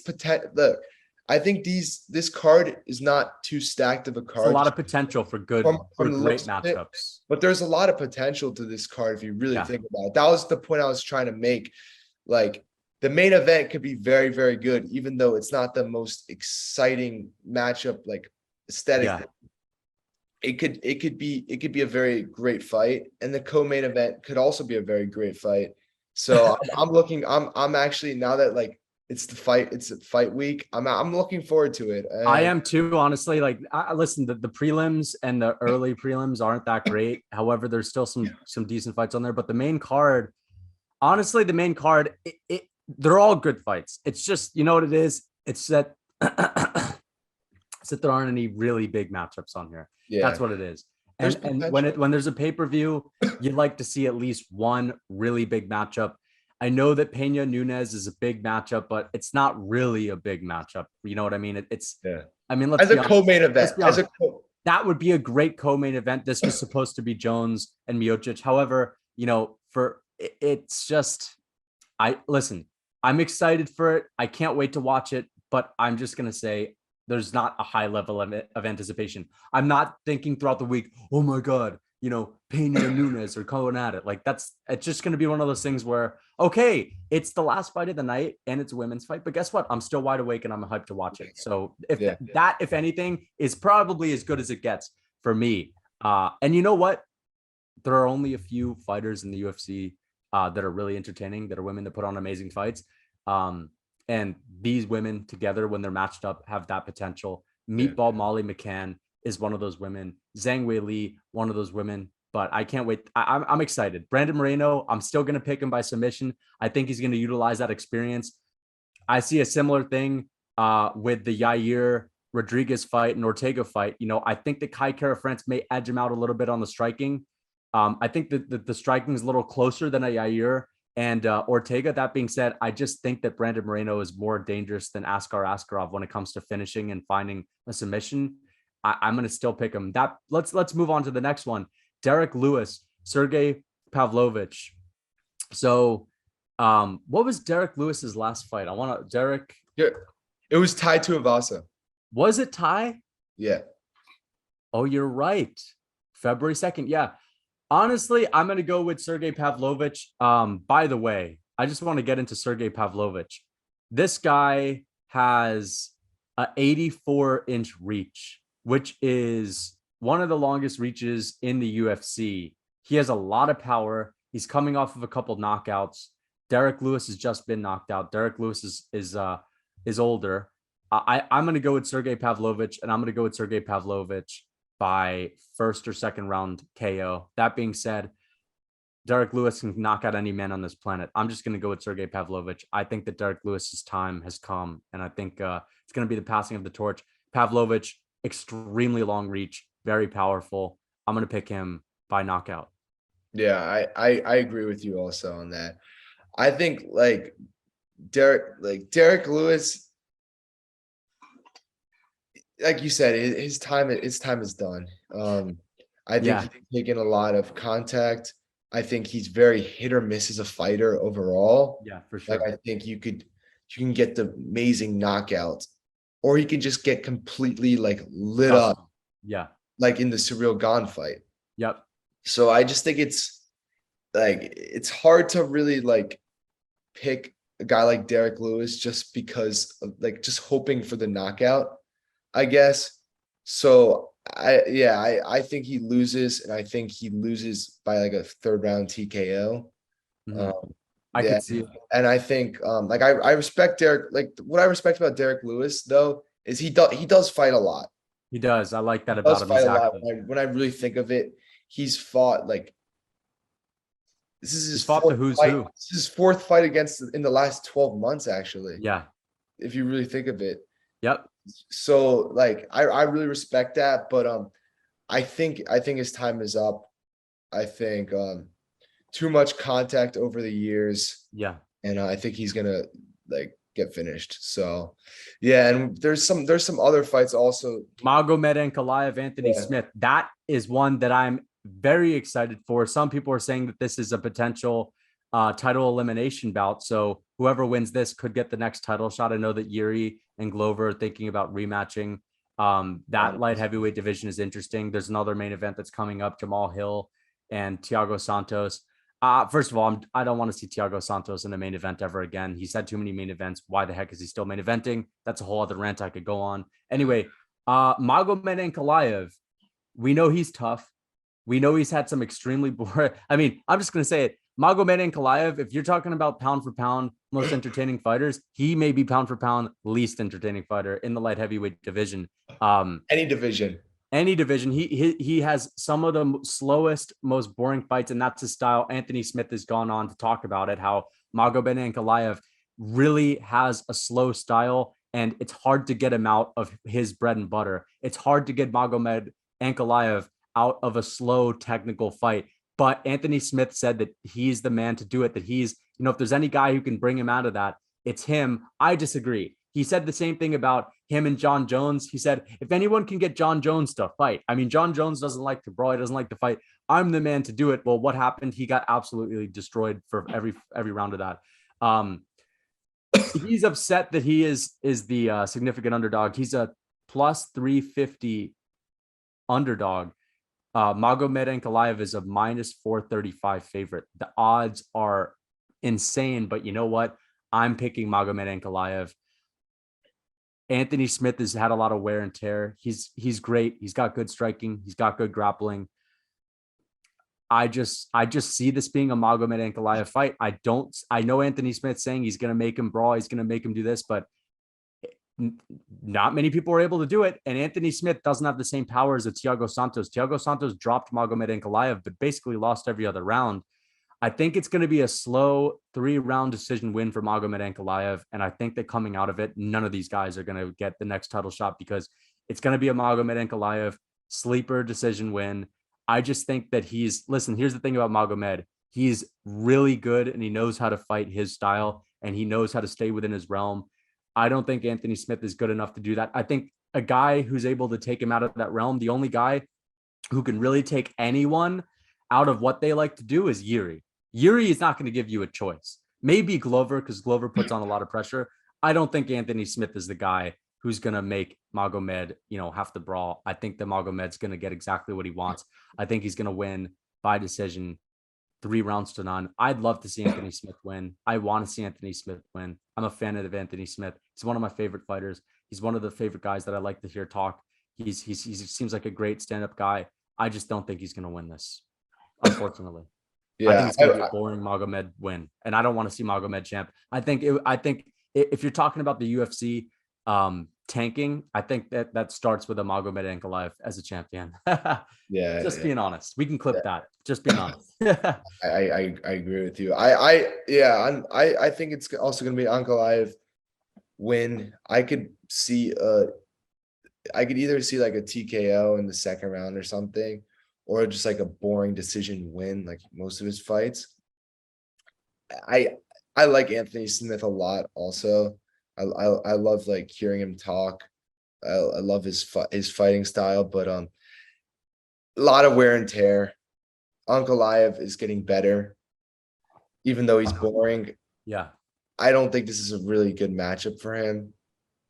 look, I think this card is not too stacked of a card. There's a lot of potential for great matchups. But there's a lot of potential to this card if you really think about it. That was the point I was trying to make. Like, the main event could be very, very good, even though it's not the most exciting matchup, like aesthetically. Yeah. It could be a very great fight, and the co-main event could also be a very great fight. So I'm actually, now that like it's a fight week, I'm looking forward to it. I am too, honestly. Like, listen, the prelims and the early prelims aren't that great. However, there's still some decent fights on there, but the main card, honestly, they're all good fights. It's just, you know what it is? It's that there aren't any really big matchups on here. Yeah, that's what it is. And when there's a pay-per-view, you'd like to see at least one really big matchup. I know that Pena Nunes is a big matchup, but it's not really a big matchup. You know what I mean? I mean, let's as a co-main event, that would be a great co-main event. This was supposed to be Jones and Miocic. However, you know, it's just, I'm excited for it. I can't wait to watch it, but I'm just going to say, there's not a high level of anticipation. I'm not thinking throughout the week, oh my God, you know, Pena and Nunes are going at it. Like, it's just going to be one of those things where, okay, it's the last fight of the night and it's a women's fight, but guess what? I'm still wide awake and I'm hyped to watch it. So if anything, is probably as good as it gets for me. And you know what? There are only a few fighters in the UFC that are really entertaining, that are women that put on amazing fights. And these women together, when they're matched up, have that potential. Meatball Molly McCann is one of those women. Zhang Weili, one of those women. But I can't wait. I'm excited. Brandon Moreno, I'm still going to pick him by submission. I think he's going to utilize that experience. I see a similar thing with the Yair Rodriguez fight and Ortega fight. You know, I think that Kai Kara France may edge him out a little bit on the striking. I think that the striking is a little closer than a Yair. and Ortega. That being said, I just think that Brandon Moreno is more dangerous than Askar Askarov when it comes to finishing and finding a submission. I'm going to still pick him. Let's move on to the next one. Derek Lewis, Sergey Pavlovich. So, what was Derek Lewis's last fight? Derek. Yeah, it was tied to Avasa. Was it Ty? Yeah. Oh, you're right. February 2nd. Yeah. Honestly, I'm going to go with Sergey Pavlovich. By the way, I just want to get into Sergey Pavlovich. This guy has a 84-inch reach, which is one of the longest reaches in the UFC. He has a lot of power. He's coming off of a couple knockouts. Derek Lewis has just been knocked out. Derek Lewis is older. I'm going to go with Sergey Pavlovich, and I'm going to go with Sergey Pavlovich by first or second round KO. That being said, Derek Lewis can knock out any man on this planet. I'm just going to go with Sergey Pavlovich. I think that Derek Lewis's time has come, and I think it's going to be the passing of the torch. Pavlovich, extremely long reach, very powerful. I'm going to pick him by knockout. Yeah, I agree with you also on that. I think Derek Lewis, like you said, his time is done. I think he's taken a lot of contact. I think he's very hit or miss as a fighter overall. Yeah, for sure. I think you can get the amazing knockout, or he can just get completely lit up. Yeah. Like in the Surreal Gone fight. Yep. So I just think it's hard to really pick a guy like Derek Lewis just because of just hoping for the knockout, I guess. So I think he loses, and I think he loses by a third round TKO. Mm-hmm. I could see it. And I think I respect Derek. What I respect about Derek Lewis though is he does fight a lot. He does. I like that about him. Fight a lot. When I really think of it, he's fought this is his fought the who's who. This is his fourth fight in the last 12 months, actually. Yeah. If you really think of it. Yep. So I really respect that, but I think his time is up. I think too much contact over the years. Yeah. And I think he's gonna get finished. So yeah, and there's some other fights also. Magomed Ankalaev, Anthony Smith. That is one that I'm very excited for. Some people are saying that this is a potential title elimination bout. So whoever wins this could get the next title shot. I know that Yuri and Glover are thinking about rematching. That light heavyweight division is interesting. There's another main event that's coming up, Jamal Hill and Thiago Santos. First of all, I don't want to see Thiago Santos in a main event ever again. He's had too many main events. Why the heck is he still main eventing? That's a whole other rant I could go on. Anyway, Magomed Ankalaev, we know he's tough. We know he's had some extremely boring. I mean, I'm just going to say it. Magomed Ankalaev, if you're talking about pound for pound, most entertaining fighters, he may be pound for pound, least entertaining fighter in the light heavyweight division. Any division. He has some of the slowest, most boring fights, and that's his style. Anthony Smith has gone on to talk about it, how Magomed Ankalaev really has a slow style, and it's hard to get him out of his bread and butter. It's hard to get Magomed Ankalaev out of a slow technical fight. But Anthony Smith said that he's the man to do it, that he's, if there's any guy who can bring him out of that, it's him. I disagree. He said the same thing about him and John Jones. He said, if anyone can get John Jones to fight, I mean, John Jones doesn't like to brawl. He doesn't like to fight. I'm the man to do it. Well, what happened? He got absolutely destroyed for every round of that. He's upset that he is the significant underdog. He's a plus 350 underdog. Magomed Ankalaev is a minus 435 favorite. The odds are insane, but you know what? I'm picking Magomed Ankalaev. Anthony Smith has had a lot of wear and tear. He's great. He's got good striking. He's got good grappling. I just see this being a Magomed Ankalaev fight. I know Anthony Smith saying he's going to make him brawl. He's going to make him do this, but not many people are able to do it. And Anthony Smith doesn't have the same power as a Thiago Santos. Thiago Santos dropped Magomed Ankalaev, but basically lost every other round. I think it's going to be a slow 3-round decision win for Magomed Ankalaev. And I think that coming out of it, none of these guys are going to get the next title shot because it's going to be a Magomed Ankalaev sleeper decision win. I just think that here's the thing about Magomed. He's really good and he knows how to fight his style and he knows how to stay within his realm. I don't think Anthony Smith is good enough to do that. I think a guy who's able to take him out of that realm, the only guy who can really take anyone out of what they like to do is Yuri. Yuri is not going to give you a choice. Maybe Glover, because Glover puts on a lot of pressure. I don't think Anthony Smith is the guy who's going to make Magomed, have to brawl. I think that Magomed's going to get exactly what he wants. I think he's going to win by decision, 3 rounds to none. I'd love to see Anthony Smith win. I want to see Anthony Smith win. I'm a fan of Anthony Smith. He's one of my favorite fighters. He's one of the favorite guys that I like to hear talk. He seems like a great stand-up guy. I just don't think he's going to win this, unfortunately. I think it's going to be a boring Magomed win, and I don't want to see Magomed champ. I think if you're talking about the UFC tanking, I think that starts with a Magomed Ankalaev as a champion. Just being honest. We can clip that. Just being honest. I agree with you. I think it's also going to be Ankalaev win. I could either see like a TKO in the second round or something, or just like a boring decision win, like most of his fights. I like Anthony Smith a lot. Also, I love like hearing him talk. I love his fighting style, but a lot of wear and tear. Ankalaev is getting better, even though he's boring. Yeah, I don't think this is a really good matchup for him.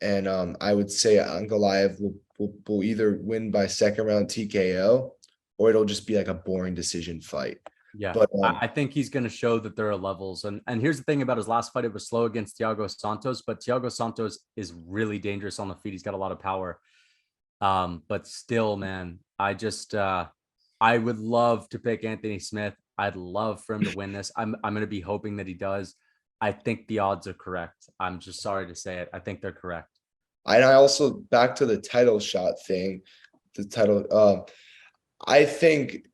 And I would say Ankalaev will either win by second round TKO, or it'll just be like a boring decision fight. Yeah, but I think he's going to show that there are levels. And here's the thing about his last fight. It was slow against Thiago Santos, but Thiago Santos is really dangerous on the feet. He's got a lot of power. But still, man, I would love to pick Anthony Smith. I'd love for him to win this. I'm going to be hoping that he does. I think the odds are correct. I'm just sorry to say it. I think they're correct. And I also, back to the title shot thing, I think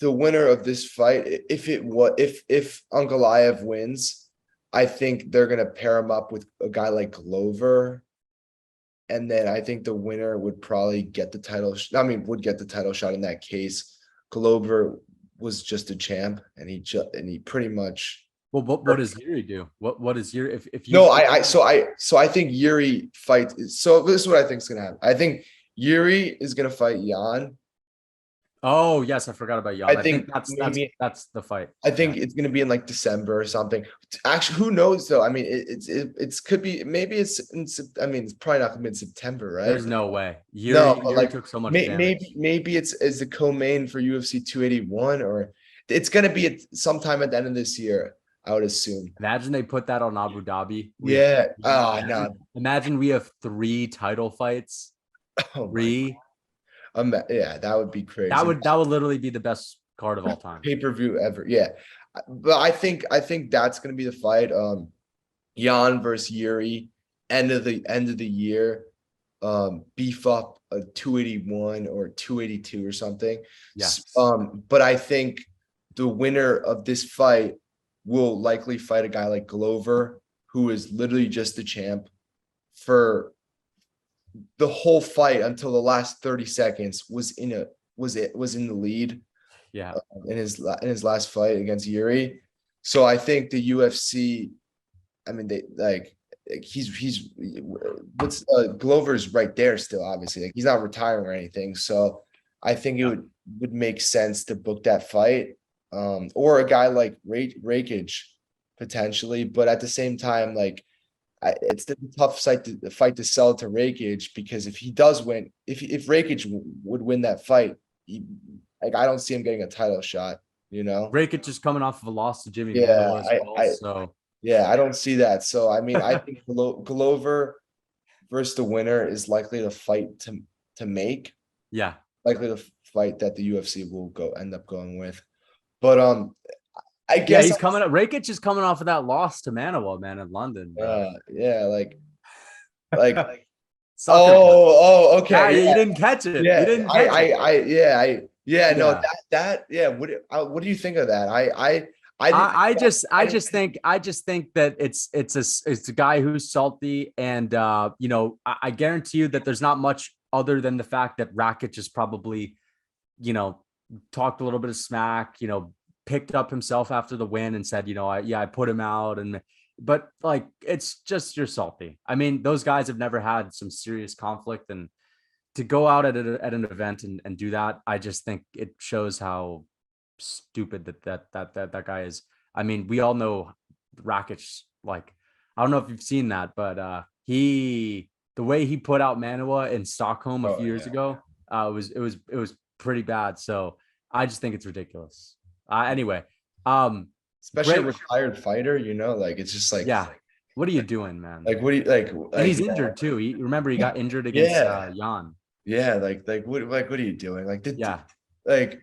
the winner of this fight, if Ankalaev wins, I think they're gonna pair him up with a guy like Glover, and then I think the winner would probably get the title. Would get the title shot in that case. Glover was just a champ, and he pretty much. Well, what does Yuri do? What is Yuri? If you no, I think Yuri fight. So this is what I think is gonna happen. I think Yuri is gonna fight Yan. Oh yes, I forgot about Yan. I think that's the fight. I think it's gonna be in like December or something. Actually, who knows though? I mean, it could be. Maybe it's. It's probably not gonna be in September, right? There's no way. Yuri took so much damage. Maybe it's the co-main for UFC 281, or it's gonna be sometime at the end of this year, I would assume. Imagine they put that on Abu Dhabi. No. Imagine we have 3 title fights. 3. That would be crazy. That would literally be the best card of all time. Pay-per-view ever. Yeah. But I think that's gonna be the fight. Yan versus Yuri, end of the year. Beef up a 281 or 282 or something. Yes. But I think the winner of this fight will likely fight a guy like Glover, who is literally just the champ for the whole fight until the last 30 seconds was in the lead. Yeah. In his last fight against Yuri. So I think the UFC, they like he's Glover's right there still, obviously. Like, he's not retiring or anything. So I think it would make sense to book that fight. Or a guy like Rakic potentially, but at the same time, like it's the tough fight to sell to Rakic, because if he does win, if Rakic would win that fight, I don't see him getting a title shot. Rakic is coming off of a loss to Jimmy. I don't see that. So I think Glover versus the winner is likely the fight to make. Yeah, likely the fight that the UFC will end up going with. But I guess he's coming up. Rakic is coming off of that loss to Manawa, man, in London. Okay. Okay. Yeah, you didn't catch it. Yeah, you didn't catch it. What do you think of that? I just think that it's a guy who's salty, and I guarantee you that there's not much other than the fact that Rakic is probably, talked a little bit of smack, picked up himself after the win and said, I put him out. But like, it's just, you're salty. I mean, those guys have never had some serious conflict, and to go out at an event and do that, I just think it shows how stupid that guy is. I mean, we all know Rakic, like, I don't know if you've seen that, but the way he put out Manoa in Stockholm a few years ago, it was pretty bad. So I just think it's ridiculous. Anyway, especially a great. retired fighter, like it's just like, yeah. What are you doing, man? like what do you like? And he's injured too. Remember he got injured against Yan. Yeah, like what are you doing? Like like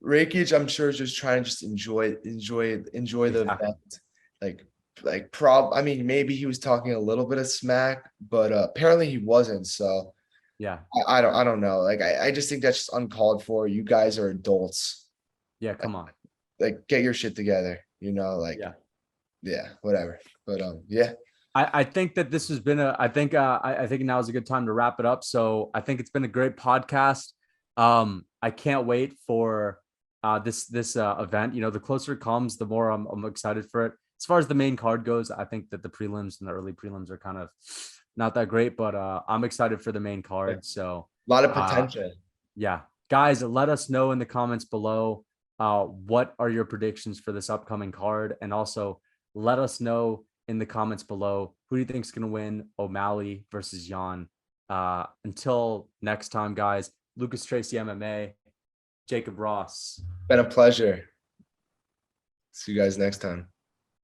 Rakic, I'm sure is just trying to just enjoy the event. I mean, maybe he was talking a little bit of smack, but apparently he wasn't. So yeah, I don't know. Like I just think that's just uncalled for. You guys are adults. Yeah, come on. Like get your shit together, like yeah, whatever. But yeah. I think that this has been I think now is a good time to wrap it up. So I think it's been a great podcast. I can't wait for this event. The closer it comes, the more I'm excited for it. As far as the main card goes, I think that the prelims and the early prelims are kind of not that great, but I'm excited for the main card. So a lot of potential. Yeah, guys, let us know in the comments below what are your predictions for this upcoming card, and also let us know in the comments below who do you think is going to win O'Malley versus Yan. Until next time, guys. Lucas Tracy MMA, Jacob Ross. Been a pleasure. See you guys next time.